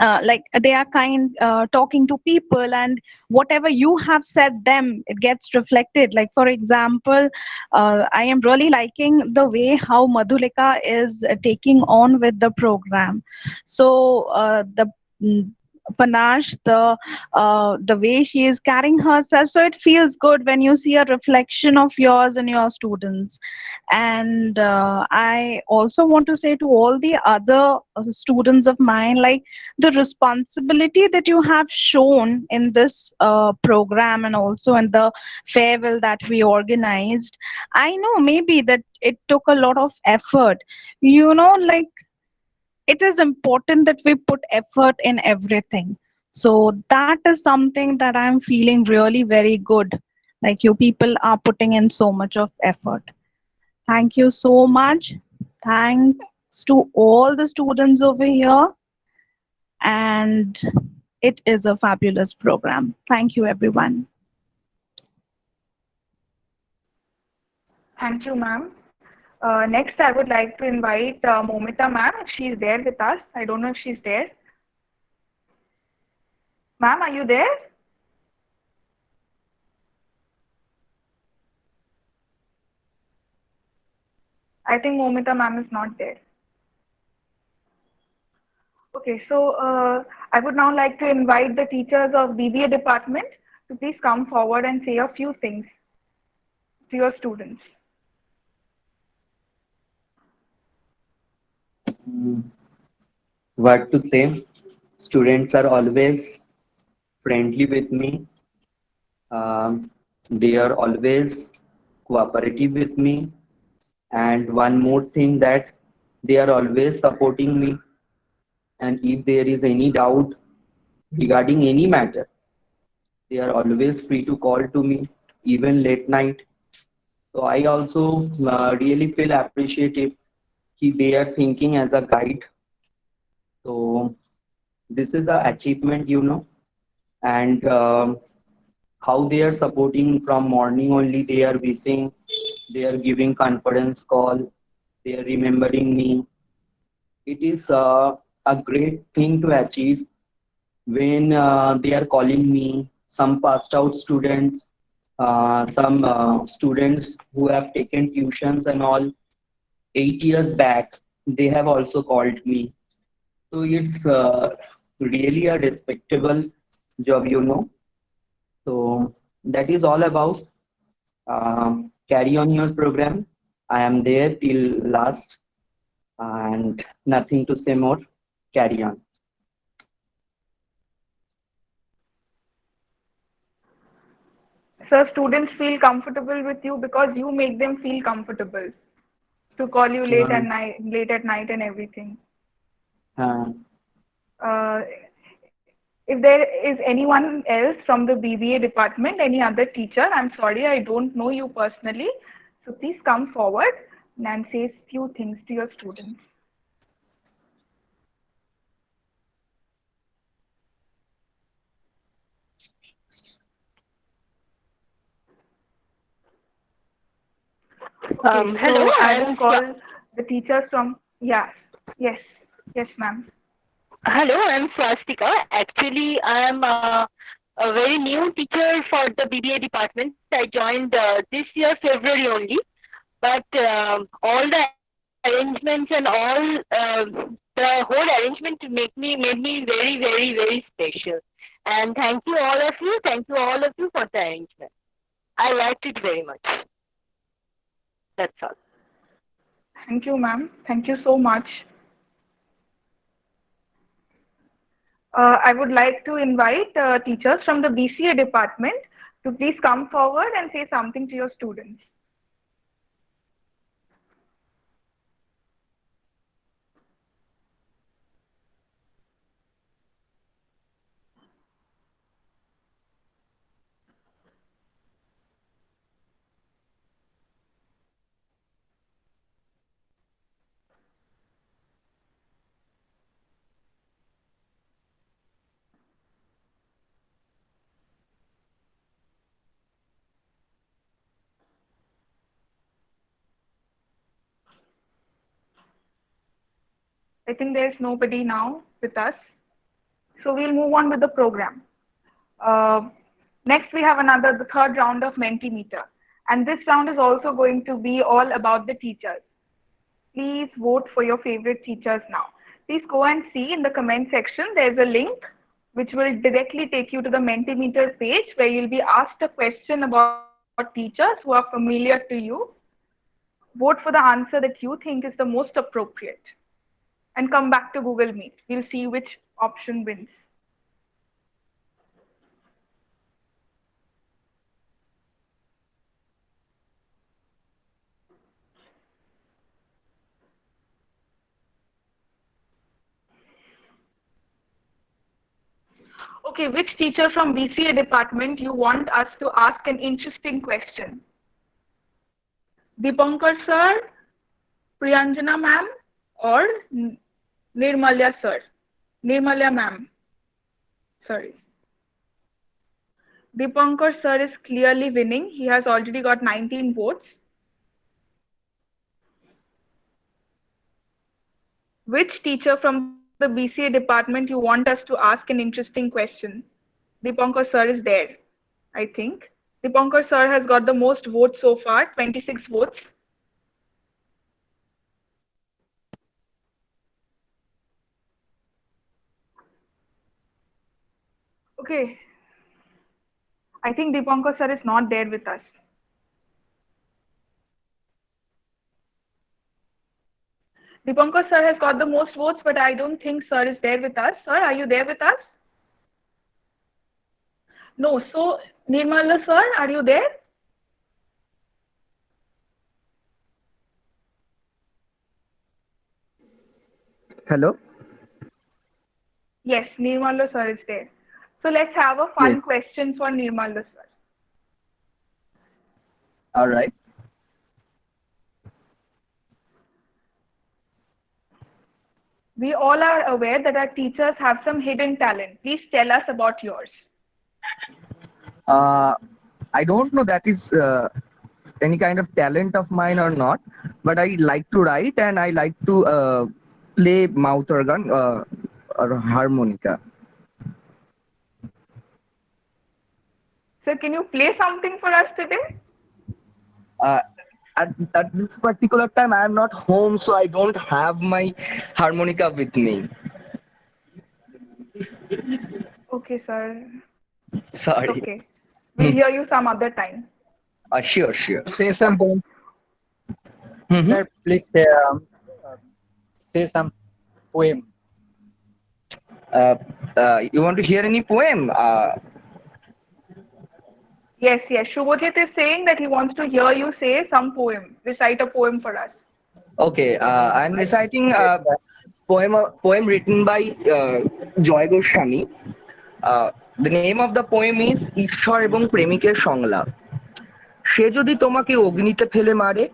S16: like they are kind, talking to people, and whatever you have said them, it gets reflected. Like for example, I am really liking the way how Madhulika is taking on with the program. So the mm, Panache, the way she is carrying herself, so it feels good when you see a reflection of yours and your students. And I also want to say to all the other students of mine, like the responsibility that you have shown in this program and also in the farewell that we organized. I know maybe that it took a lot of effort, like it is important that we put effort in everything. So that is something that I'm feeling really very good. Like you people are putting in so much of effort. Thank you so much. Thanks to all the students over here. And it is a fabulous program. Thank you, everyone.
S1: Thank you, ma'am. Next, I would like to invite Momita ma'am, if she's there with us. I don't know if she's there. Ma'am, are you there? I think Momita ma'am is not there. Okay, so I would now like to invite the teachers of BBA department to please come forward and say a few things to your students.
S13: What to say? Students are always friendly with me. They are always cooperative with me. And one more thing, that they are always supporting me. And if there is any doubt regarding any matter, they are always free to call to me, even late night. So I also really feel appreciative that they are thinking as a guide. So this is an achievement, and how they are supporting from morning only. They are wishing, they are giving confidence call, they are remembering me. It is a great thing to achieve when they are calling me. Some passed out students, some students who have taken tuitions and all 8 years back, they have also called me. So it's really a respectable job, So that is all about. Carry on your program. I am there till last, and nothing to say more. Carry on.
S1: So students feel comfortable with you because you make them feel comfortable to call you late at night and everything.
S13: Uh,
S1: Uh, if there is anyone else from the BBA department, any other teacher, I'm sorry, I don't know you personally. So please come forward and say a few things to your students. Okay,
S17: Hello,
S1: so I
S17: I'm
S1: will call the teachers from, yes, ma'am.
S17: Hello, I'm Swastika. Actually, I'm a very new teacher for the BBA department. I joined this year February only, but all the arrangements and all the whole arrangement made me very very very special. And thank you all of you. Thank you all of you for the arrangement. I liked it very much. That's all.
S1: Thank you, ma'am. Thank you so much. I would like to invite teachers from the BCA department to please come forward and say something to your students. I think there's nobody now with us. So we'll move on with the program. Next, we have the third round of Mentimeter. And this round is also going to be all about the teachers. Please vote for your favorite teachers now. Please go and see in the comment section, there's a link which will directly take you to the Mentimeter page where you'll be asked a question about teachers who are familiar to you. Vote for the answer that you think is the most appropriate. And come back to Google Meet. We'll see which option wins. Okay, which teacher from BCA department you want us to ask an interesting question? Dipankar sir, Priyanjana ma'am, or Nirmalya sir? Nirmalya ma'am. Sorry. Dipankar sir is clearly winning. He has already got 19 votes. Which teacher from the BCA department you want us to ask an interesting question? Dipankar sir is there, I think. Dipankar sir has got the most votes so far, 26 votes. Okay. I think Dipankar sir is not there with us. Dipankar sir has got the most votes, but I don't think sir is there with us. Sir, are you there with us? No. So, Nirmala sir, are you there?
S18: Hello?
S1: Yes, Nirmala sir is there. So let's have a fun question for Nirmala sir.
S18: All right.
S1: We all are aware that our teachers have some hidden talent. Please tell us about yours.
S18: I don't know that is any kind of talent of mine or not, but I like to write and I like to play mouth organ or harmonica.
S1: Sir, can you play something for us today?
S18: At this particular time, I am not home, so I don't have my harmonica with me.
S1: Okay, sir.
S18: Sorry.
S1: Okay. We'll hear you some other time.
S18: Sure.
S19: Say some poem. Sir, please say some poem.
S18: You want to hear any poem?
S1: Yes. Shubhajit is saying that he wants to hear you say some poem. Recite a poem for us.
S18: Okay, I'm reciting a poem written by Joy Goswami. The name of the poem is ঈশ্বর এবং প্রেমিকের সংলাপ। সে যদি তোমাকে অগ্নিতে ফেলে মারে,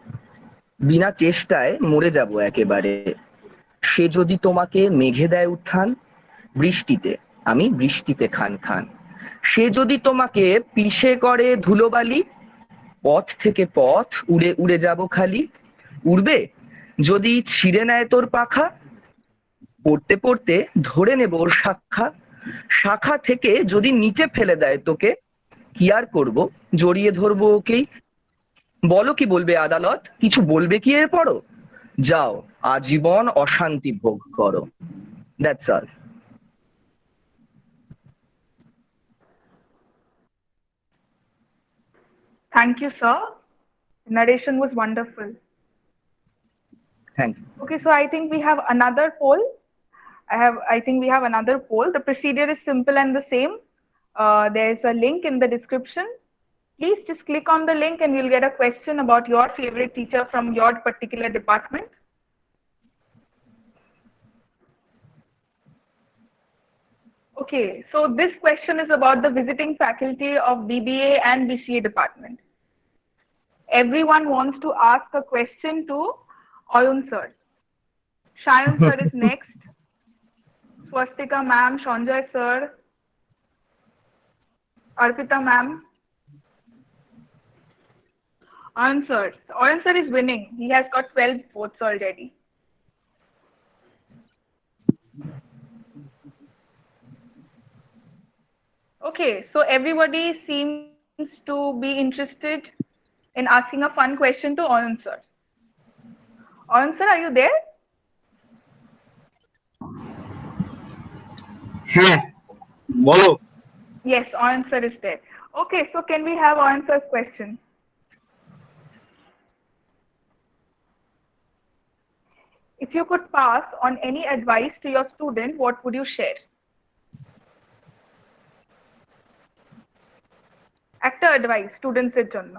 S18: বিনা চেষ্টায় মরে যাব একেবারে। সে যদি তোমাকে মেঘে দেয় উত্থান, বৃষ্টিতে আমি বৃষ্টিতে খান খান। সে যদি তোমাকে পিষে করে ধুলোবালি, পথ থেকে পথ উড়ে উড়ে যাব খালি। উড়বে যদি ছিঁড়ে নেয় তোর পাখা, পড়তে পড়তে ধরে নেব ওর শাখা। শাখা থেকে যদি নিচে ফেলে দেয় তোকে, কি আর করব, জড়িয়ে ধরবো ওকেই। বলো কি বলবে আদালত, কিছু বলবে কি এরপরও? যাও আজীবন অশান্তি ভোগ করো। That's all.
S1: Thank you, sir. The narration was wonderful.
S18: Thank you.
S1: Okay, so I think we have another poll. I think we have another poll. The procedure is simple and the same. There is a link in the description. Please just click on the link and you'll get a question about your favorite teacher from your particular department. Okay, so this question is about the visiting faculty of BBA and BCA department. Everyone wants to ask a question to Oyun sir. Shayan sir is next. Swastika ma'am, Sanjay sir, Arpita ma'am. Oyun sir is winning. He has got 12 votes already. Okay, so everybody seems to be interested in asking a fun question to Anand sir. Anand sir, are you there?
S20: হ্যাঁ বলো
S1: Yes, Anand sir is there. Okay, so can we have Anand sir's question? If you could pass on any advice to your student, what would you share? একটা advice স্টুডেন্টসদের জন্য,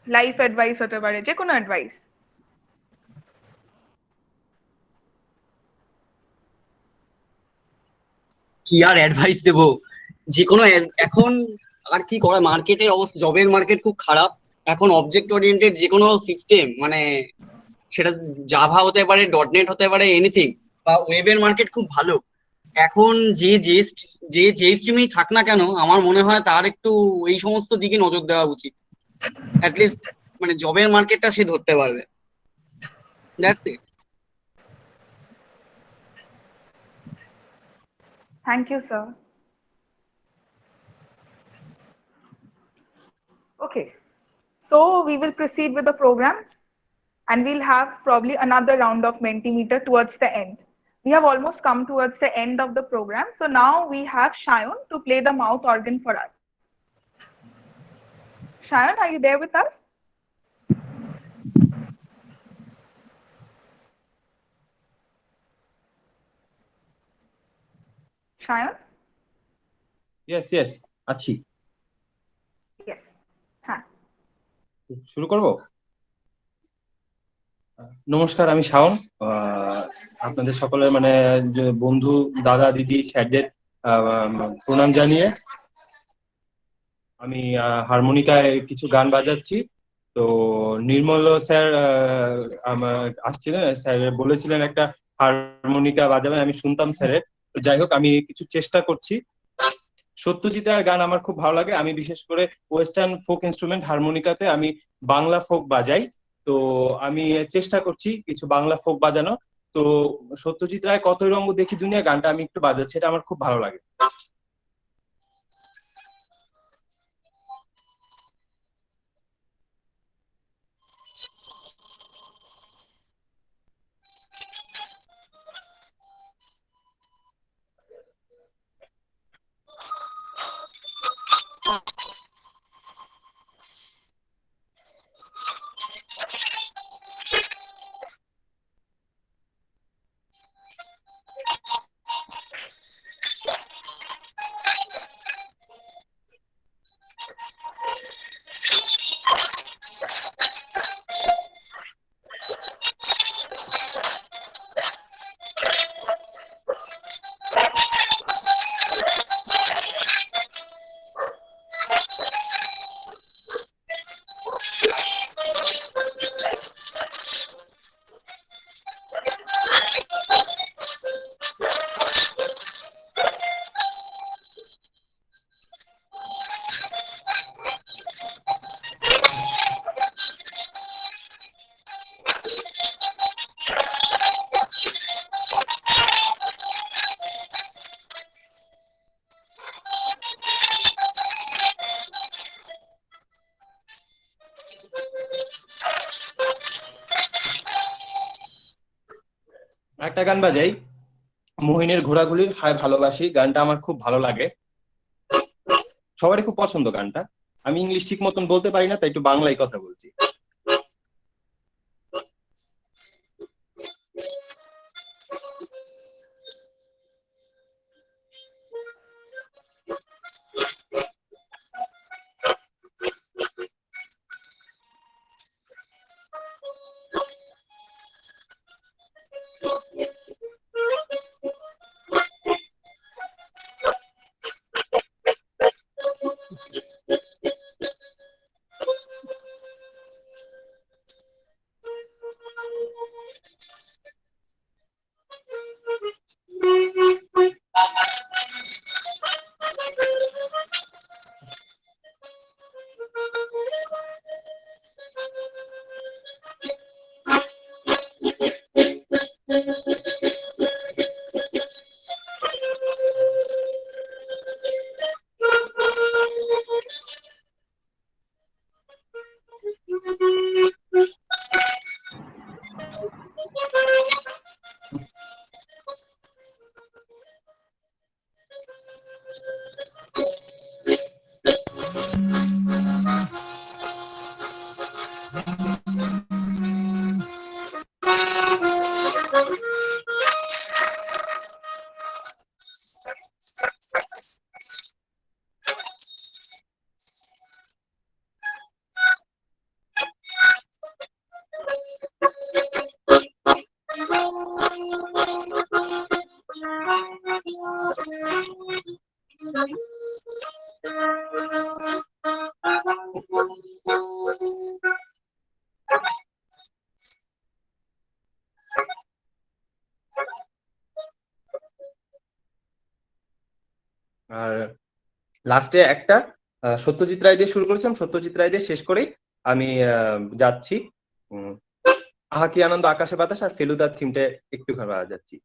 S1: life advice হতে পারে, যে কোনো advice.
S20: কি আর advice দেবো, যে কোনো এখন আর কি করা, মার্কেটের অবস্থা, জবের মার্কেট খুব খারাপ এখন। অবজেক্ট ওরিয়েন্টেড যে কোনো সিস্টেম, মানে সেটা জাভা হতে পারে, ডটনেট হতে পারে, এনিথিং, বা ওয়েবের মার্কেট খুব ভালো এখন। যে স্ট্রিমেই থাক না কেন, আমার মনে হয় তার একটু এই সমস্ত দিকে নজর দেওয়া উচিত। অ্যাটলিস্ট মানে জবের মার্কেটটা সে ধরতে পারবে। That's it.
S1: Thank you, sir. Okay, so we will proceed with the program and we'll have probably another round of Mentimeter towards the end. We have almost come towards the end of the program. So now we have Shayan to play the mouth organ for us. Shayan, are you there with us? Shayan?
S21: Yes, আছি।
S1: Yes. হ্যাঁ।
S21: শুরু করব? নমস্কার, আমি শাওন। আপনাদের সকলের মানে যে বন্ধু, দাদা, দিদি, স্যারদের প্রণাম জানিয়ে আমি হারমোনিকায় কিছু গান বাজাচ্ছি। তো নির্মল স্যার আমার আসছিলেন, স্যার বলেছিলেন একটা হারমোনিকা বাজাবেন, আমি শুনতাম স্যারের। তো যাই হোক, আমি কিছু চেষ্টা করছি। সত্যজিৎ রায়ের গান আমার খুব ভালো লাগে। আমি বিশেষ করে ওয়েস্টার্ন ফোক ইনস্ট্রুমেন্ট হারমোনিকাতে আমি বাংলা ফোক বাজাই। তো আমি চেষ্টা করছি কিছু বাংলা ফোক বাজানো। তো সত্যজিৎ রায় কতই রঙ দেখি দুনিয়া গানটা আমি একটু বাজাচ্ছি, এটা আমার খুব ভালো লাগে। একটা গান বাজাই, মোহিনীর ঘোড়াগুলির হায় ভালোবাসি, গানটা আমার খুব ভালো লাগে, সবারই খুব পছন্দ গানটা। আমি ইংলিশ ঠিক মতন বলতে পারি না, তাই একটু বাংলায় কথা বলছি। আর লাস্টে একটা সত্যজিৎ রায় দিয়ে শুরু করেছিলাম, সত্যজিৎ রায় দিয়ে শেষ করেই আমি যাচ্ছি। আহা কি আনন্দ আকাশে বাতাস আর ফেলুদার থিমটা একটু খারাপ যাচ্ছি।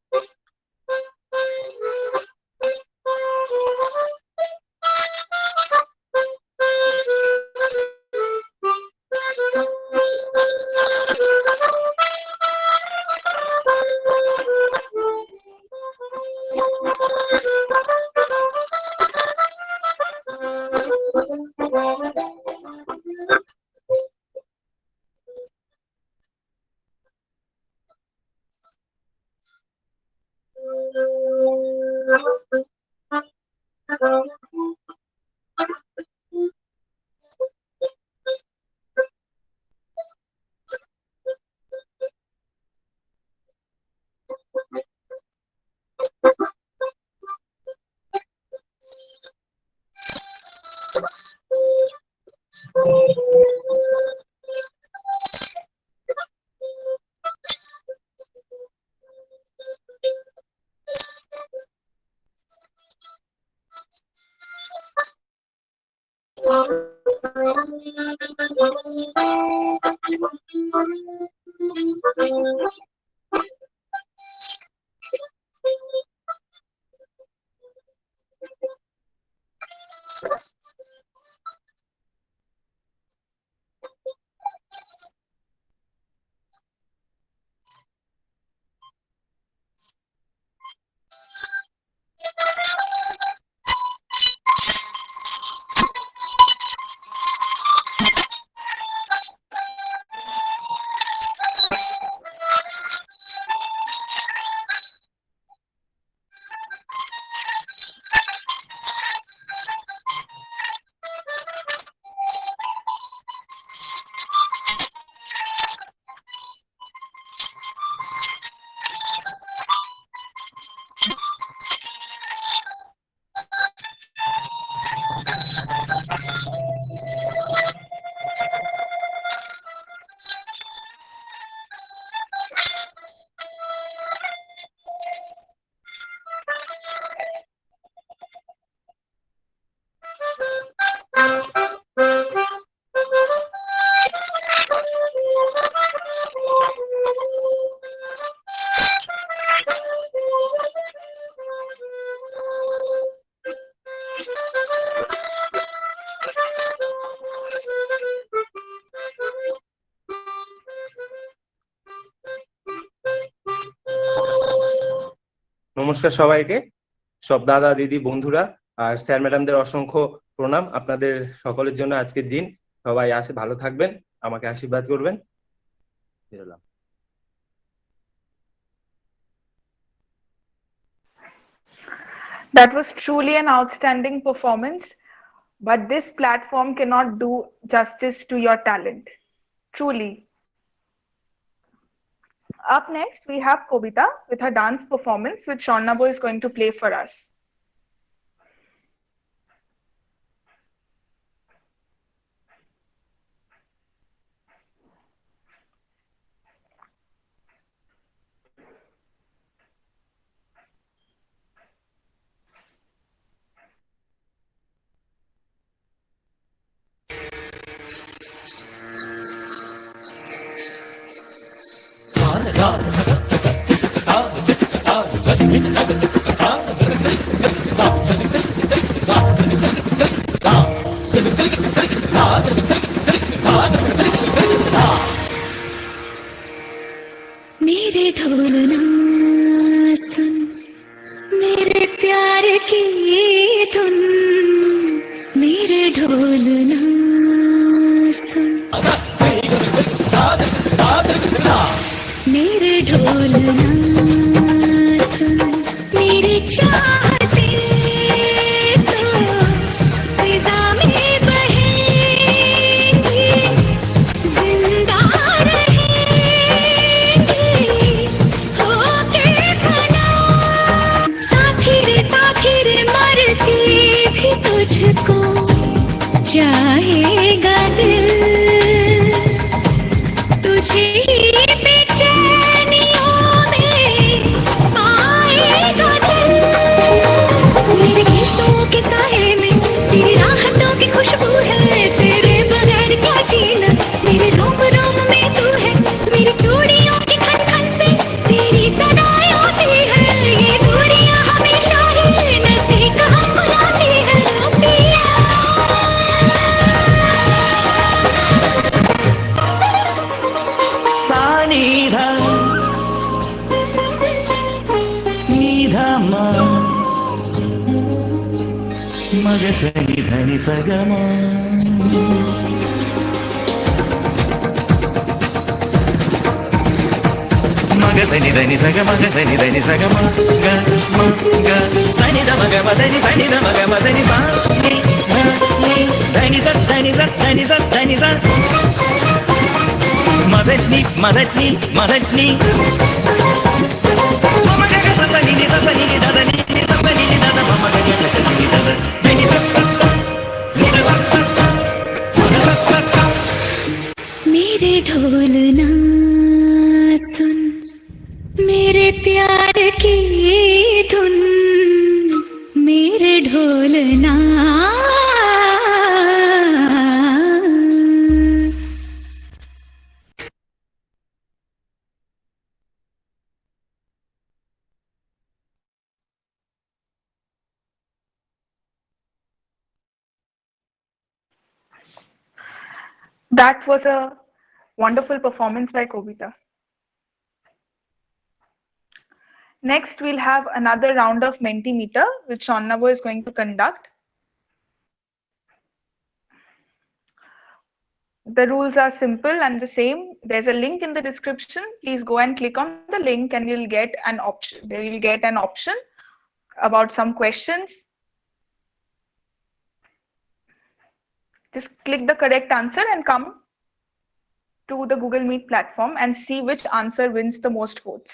S21: নমস্কার সবাইকে, সব দাদা দিদি বন্ধুরা আর স্যার ম্যাডামদের অসংখ্য প্রণাম। আপনাদের সকলের জন্য আজকের দিন, সবাই আসে ভালো থাকবেন, আমাকে আশীর্বাদ করবেন।
S1: That was truly an outstanding performance, but this platform cannot do justice to your talent. Truly. Up next, we have Kobita with her dance performance, which Shornabo is going to play for us.
S5: मेरे ढोल ना सुन, मेरे प्यार की धुन, मेरे ढोल ना सुन, मेरे ढोल ना
S3: Maga sani dhani sagama. Maga sani dhani sagama, maga sani dhani sagama, ga ma ga sani da maga ma dhani sani da maga ma dhani sa ni dhani sa dhani sa dhani sa dhani sa madani madani madani mama ga ga sa ni da da ni sa ni da da mama ga ga sa ni da da dhani sa ni da sa sa
S5: मेरे ढोलना सुन मेरे प्यार की धुन मेरे ढोलना
S1: That was a wonderful performance by Kobita. Next, we'll have another round of Mentimeter, which Shonnavo is going to conduct. The rules are simple and the same. There's a link in the description. Please go and click on the link and you'll get an option. There you'll get an option about some questions. Just click the correct answer and come to the Google Meet platform and see which answer wins the most votes.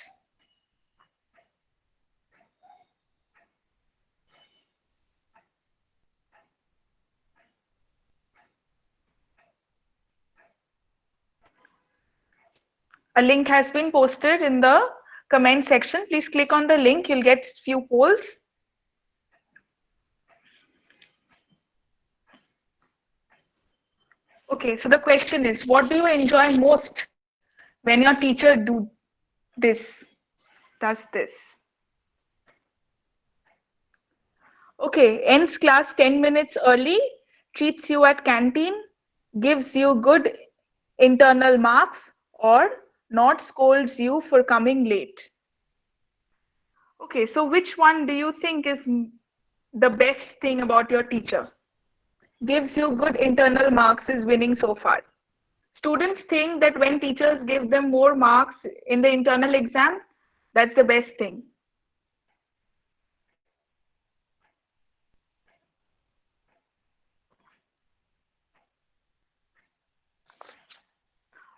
S1: A link has been posted in the comment section. Please click on the link. You'll get few polls. Okay, so the question is, what do you enjoy most when your teacher does this? Okay, ends class 10 minutes early, treats you at canteen, gives you good internal marks, or not scolds you for coming late. Okay, so which one do you think is the best thing about your teacher? Gives you good internal marks is winning so far. Students think that when teachers give them more marks in the internal exam, that's the best thing.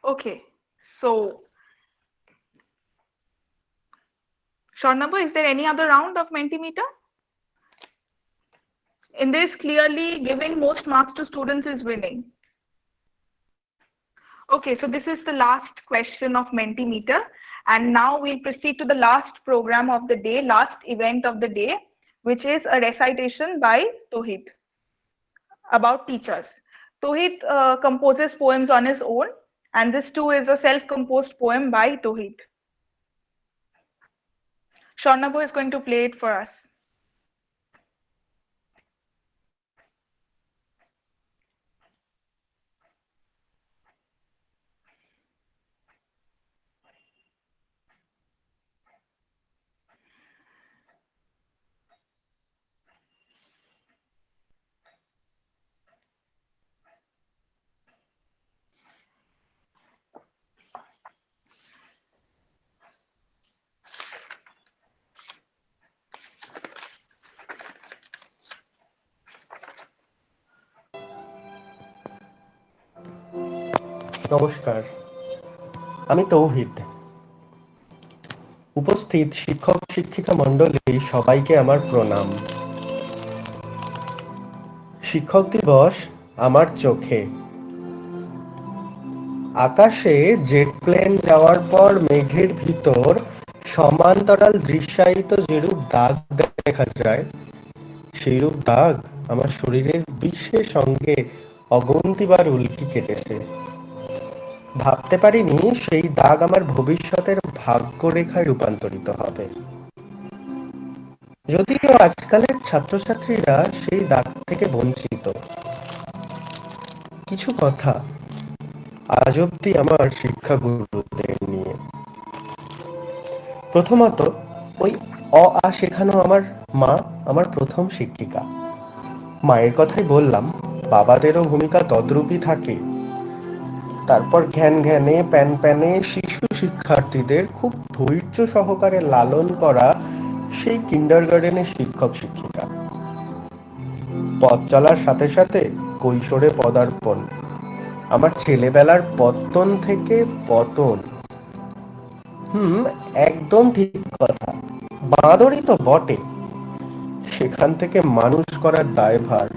S1: Okay, so Shonnavo, is there any other round of Mentimeter? In this, clearly giving most marks to students is winning. Okay, so this is the last question of Mentimeter, and now we'll proceed to the last program of the day, last event of the day, which is a recitation by Tohid about teachers. Tohid composes poems on his own, and this too is a self-composed poem by Tohid. Shonnavo is going to play it for us.
S14: নমস্কার, আমি তৌহিদ। উপস্থিত শিক্ষক শিক্ষিকা মণ্ডলী সবাইকে আমার প্রণাম। শিক্ষক দিবস আমার চোখে। আকাশে জেট প্লেন যাওয়ার পর মেঘের ভিতর সমান্তরাল দৃশ্যায়িত যেরূপ দাগ দেখা যায়, সেইরূপ দাগ আমার শরীরের বিশেষ অঙ্গে অগন্তিবার উল্কি কেটেছে। ভাবতে পারিনি সেই দাগ আমার ভবিষ্যতের ভাগ্যরেখায় রূপান্তরিত হবে। যদিও আজকালের ছাত্রছাত্রীরা সেই দাগ থেকে বঞ্চিত। কিছু কথা আজ অব্দি আমার শিক্ষাগুরুদের নিয়ে। প্রথমত, ওই অ আ শেখানো আমার মা আমার প্রথম শিক্ষিকা। মায়ের কথাই বললাম, বাবাদেরও ভূমিকা তদ্রূপই থাকে। তারপর ঘ্যান ঘ্যানে প্যান প্যানে শিশু শিক্ষার্থীদের খুব ধৈর্য সহকারে লালন করা সেই কিন্ডারগার্ডেনের শিক্ষক শিক্ষিকা। পথ চলার সাথে সাথে কৈশোরে পদার্পণ, আমার ছেলেবেলার পত্তন থেকে পতন। একদম ঠিক কথা, বাঁদরই তো বটে। সেখান থেকে মানুষ করার দায়ভার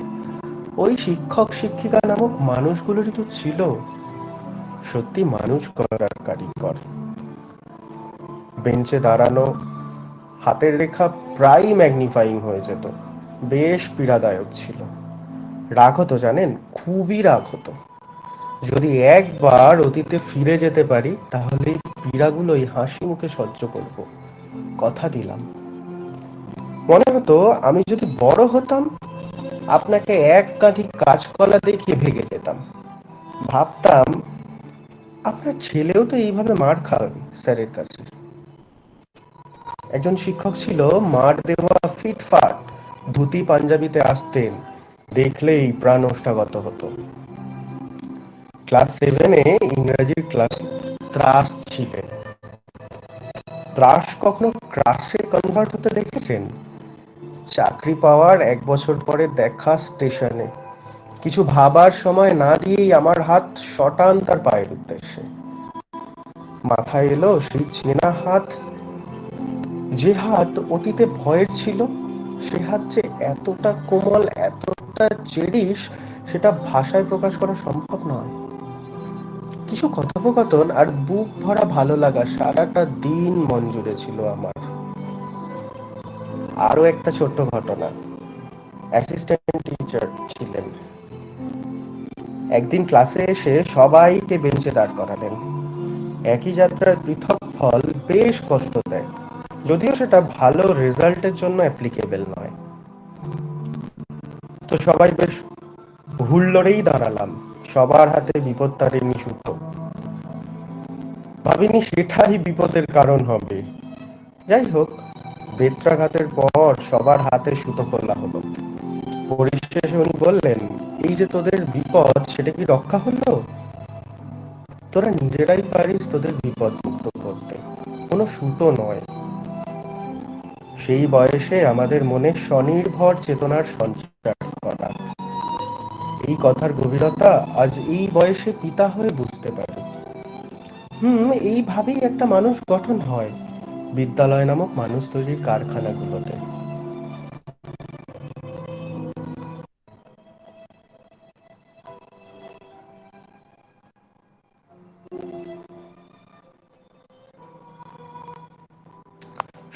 S14: ওই শিক্ষক শিক্ষিকা নামক মানুষগুলোরই তো ছিল। সত্যি মানুষ করার কারিগর। বেঞ্চে দাঁড়ানো, হাতের রেখা প্রায় ম্যাগনিফাইং হয়ে যেত, বেশ পীড়াদায়ক ছিল। রাগ হতো জানেন, খুবই রাগ হতো। যদি একবার অতীতে ফিরে যেতে পারি তাহলে পীড়াগুলোই হাসি মুখে সহ্য করব, কথা দিলাম। মনে হতো আমি যদি বড় হতাম আপনাকে এক কাঁধি কাঁচকলা দেখিয়ে ভেগে যেতাম। ভাবতাম আপনার ছেলেও তো এইভাবে মার খাওয়াবে স্যারের কাছে। একজন শিক্ষক ছিল, মার দেওয়া ফিটফাট ধুতি পাঞ্জাবিতে আসতেন, দেখলেই প্রাণ ওষ্ঠাগত হতো। ক্লাস 7-এ ইংরেজির ক্লাস ত্রাস ছিলেন। ত্রাস কখনো ক্রাশে কনভার্ট হতে দেখেছেন? চাকরি পাওয়ার 1 বছর পরে দেখা স্টেশনে, কিছু ভাবার সময় না দিয়েই আমার হাত শটান তার পায়ের উদ্দেশ্যে। মাথায় এলো সেই চেনা হাত, যে হাত অতীতে ভয়ের ছিল। সে হাত যে এতটা কোমল, এতটা চেরিশ, সেটা ভাষায় প্রকাশ করা সম্ভব নয়। কিছু কথোপকথন আর বুক ভরা ভালো লাগা সারাটা দিন মন জুড়ে ছিল আমার। আরো একটা ছোট্ট ঘটনা, অ্যাসিস্ট্যান্ট টিচার ছিলেন। একদিন ক্লাসে এসে সবাইকে বেঞ্চে দাঁড় করালেন। একই যাত্রার পৃথক ফল বেশ কষ্ট দেয়, যদিও সেটা ভালো রেজাল্টের জন্য অ্যাপ্লিকেবল নয়। তো সবাই বেশ হুল্লোড়েই দাঁড়ালাম, সবার হাতে বিপত্তারিণী সুতো। ভাবিনি সেটাই বিপদের কারণ হবে। যাই হোক, বেত্রাঘাতের পর সবার হাতে সুতো খোলা হলো। পরিশেষে উনি বললেন, এই যে তোদের বিপদ, সেটা কি রক্ষা হলো? তোরা নিজেরাই পারিস তোদের বিপদ মুক্ত করতে, কোনো সুতো নয়। সেই বয়সে আমাদের মনে স্বনির্ভর চেতনার সঞ্চার করা, এই কথার গভীরতা আজ এই বয়সে পিতা হয়ে বুঝতে পারি। এইভাবেই একটা মানুষ গঠন হয় বিদ্যালয় নামক মানুষ তৈরির কারখানাগুলোতে।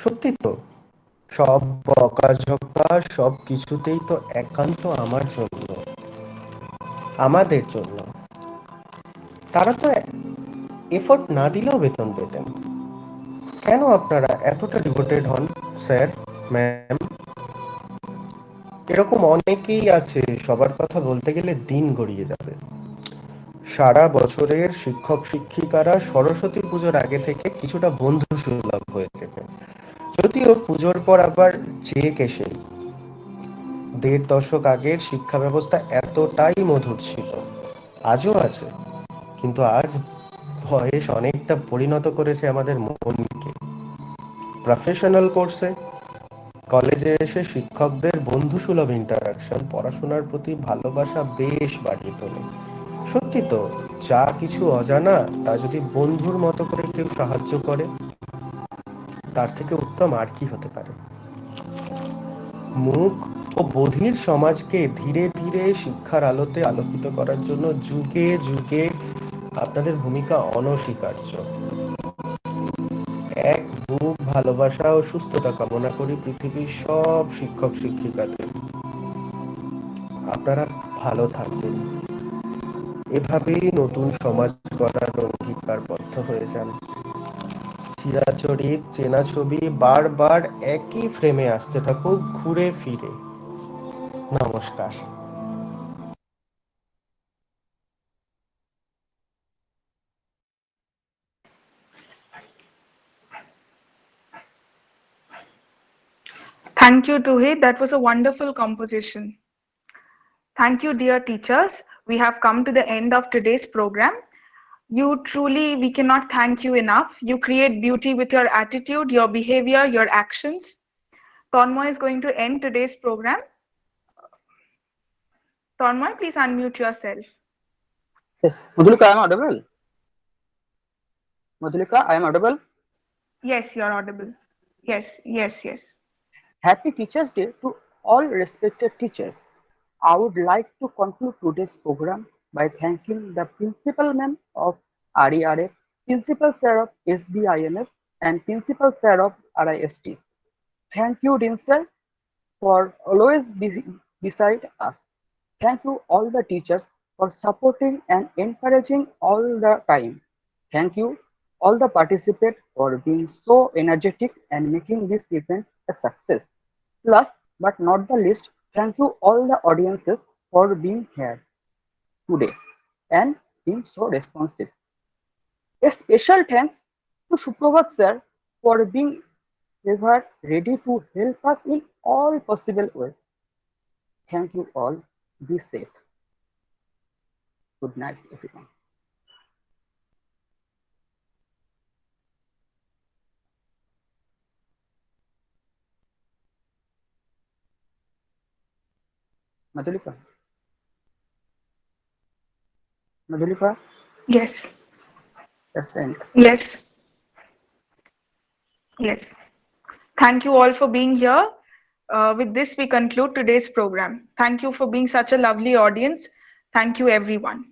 S14: সত্যি তো, সব বকাঝকা সব কিছুতেই তো একান্ত আমার জন্য, আমাদের জন্য। তারা তো এফোর্ট না দিলেও বেতন পেতেন। কেন আপনারা এতটা ডিভোটেড হন স্যার, ম্যাম? এরকম অনেকেই আছে, সবার কথা বলতে গেলে দিন গড়িয়ে যাবে। সারা বছরের শিক্ষক শিক্ষিকারা সরস্বতী পুজোর আগে থেকে কিছুটা বন্ধু সুলভ হয়ে যেতে, যদিও পুজোর পর আবার চেক এসেই। 1.5 দশক আগের শিক্ষা ব্যবস্থা এতটাই মধুর ছিল, আজও আছে, কিন্তু আজ বয়স অনেকটা পরিণত করেছে আমাদের মনকে। প্রফেশনাল কোর্সে, কলেজে এসে শিক্ষকদের বন্ধুসুলভ ইন্টারাকশন পড়াশোনার প্রতি ভালোবাসা বেশ বাড়িয়ে তোলে। সত্যি তো, যা কিছু অজানা তা যদি বন্ধুর মতো করে কেউ সাহায্য করে, তার থেকে উত্তম আর কি হতে পারে? মুক ও বধির সমাজকে ধীরে ধীরে শিক্ষার আলোতে আলোকিত করার জন্য যুগে যুগে আপনাদের ভূমিকা অনস্বীকার্য। এক বুক ভালোবাসা ও সুস্থতা কামনা করি পৃথিবীর সব শিক্ষক শিক্ষিকাদের। আপনারা ভালো থাকবেন, এভাবেই নতুন সমাজ গড়ার অঙ্গীকারবদ্ধ হয়ে যান। চিরাচরিত চেনা ছবি বারবার একই ফ্রেমে আসতে থাকুক ঘুরে ফিরে। নমস্কার।
S1: Thank you, Tuhit. That was a wonderful composition. Thank you, dear teachers. We have come to the end of today's program. We cannot thank you enough. You create beauty with your attitude, your behavior, your actions. Tanmoy is going to end today's program. Tanmoy, please unmute yourself.
S4: Yes, Madhulika, I am audible. Madhulika, I am audible.
S1: Yes, you're audible. Yes, yes, yes.
S4: Happy Teachers' Day to all respected teachers. I would like to conclude today's program by thanking the Principal Ma'am of RERF, Principal Sir of SBIMS, and Principal Sir of RIST. Thank you, Dean Sir, for always being beside us. Thank you all the teachers for supporting and encouraging all the time. Thank you all the participants for being so energetic and making this event a success. Last but not the least, thank you all the audiences for being here today and being so responsive. A special thanks to Suprabhat sir for being ever ready to help us in all possible ways. Thank you all. Be safe. Good night, everyone. Madhulika. Madhulika.
S1: Yes.
S4: That's the end.
S1: Yes. Yes. Thank you all for being here. With this, we conclude today's program. Thank you for being such a lovely audience. Thank you, everyone.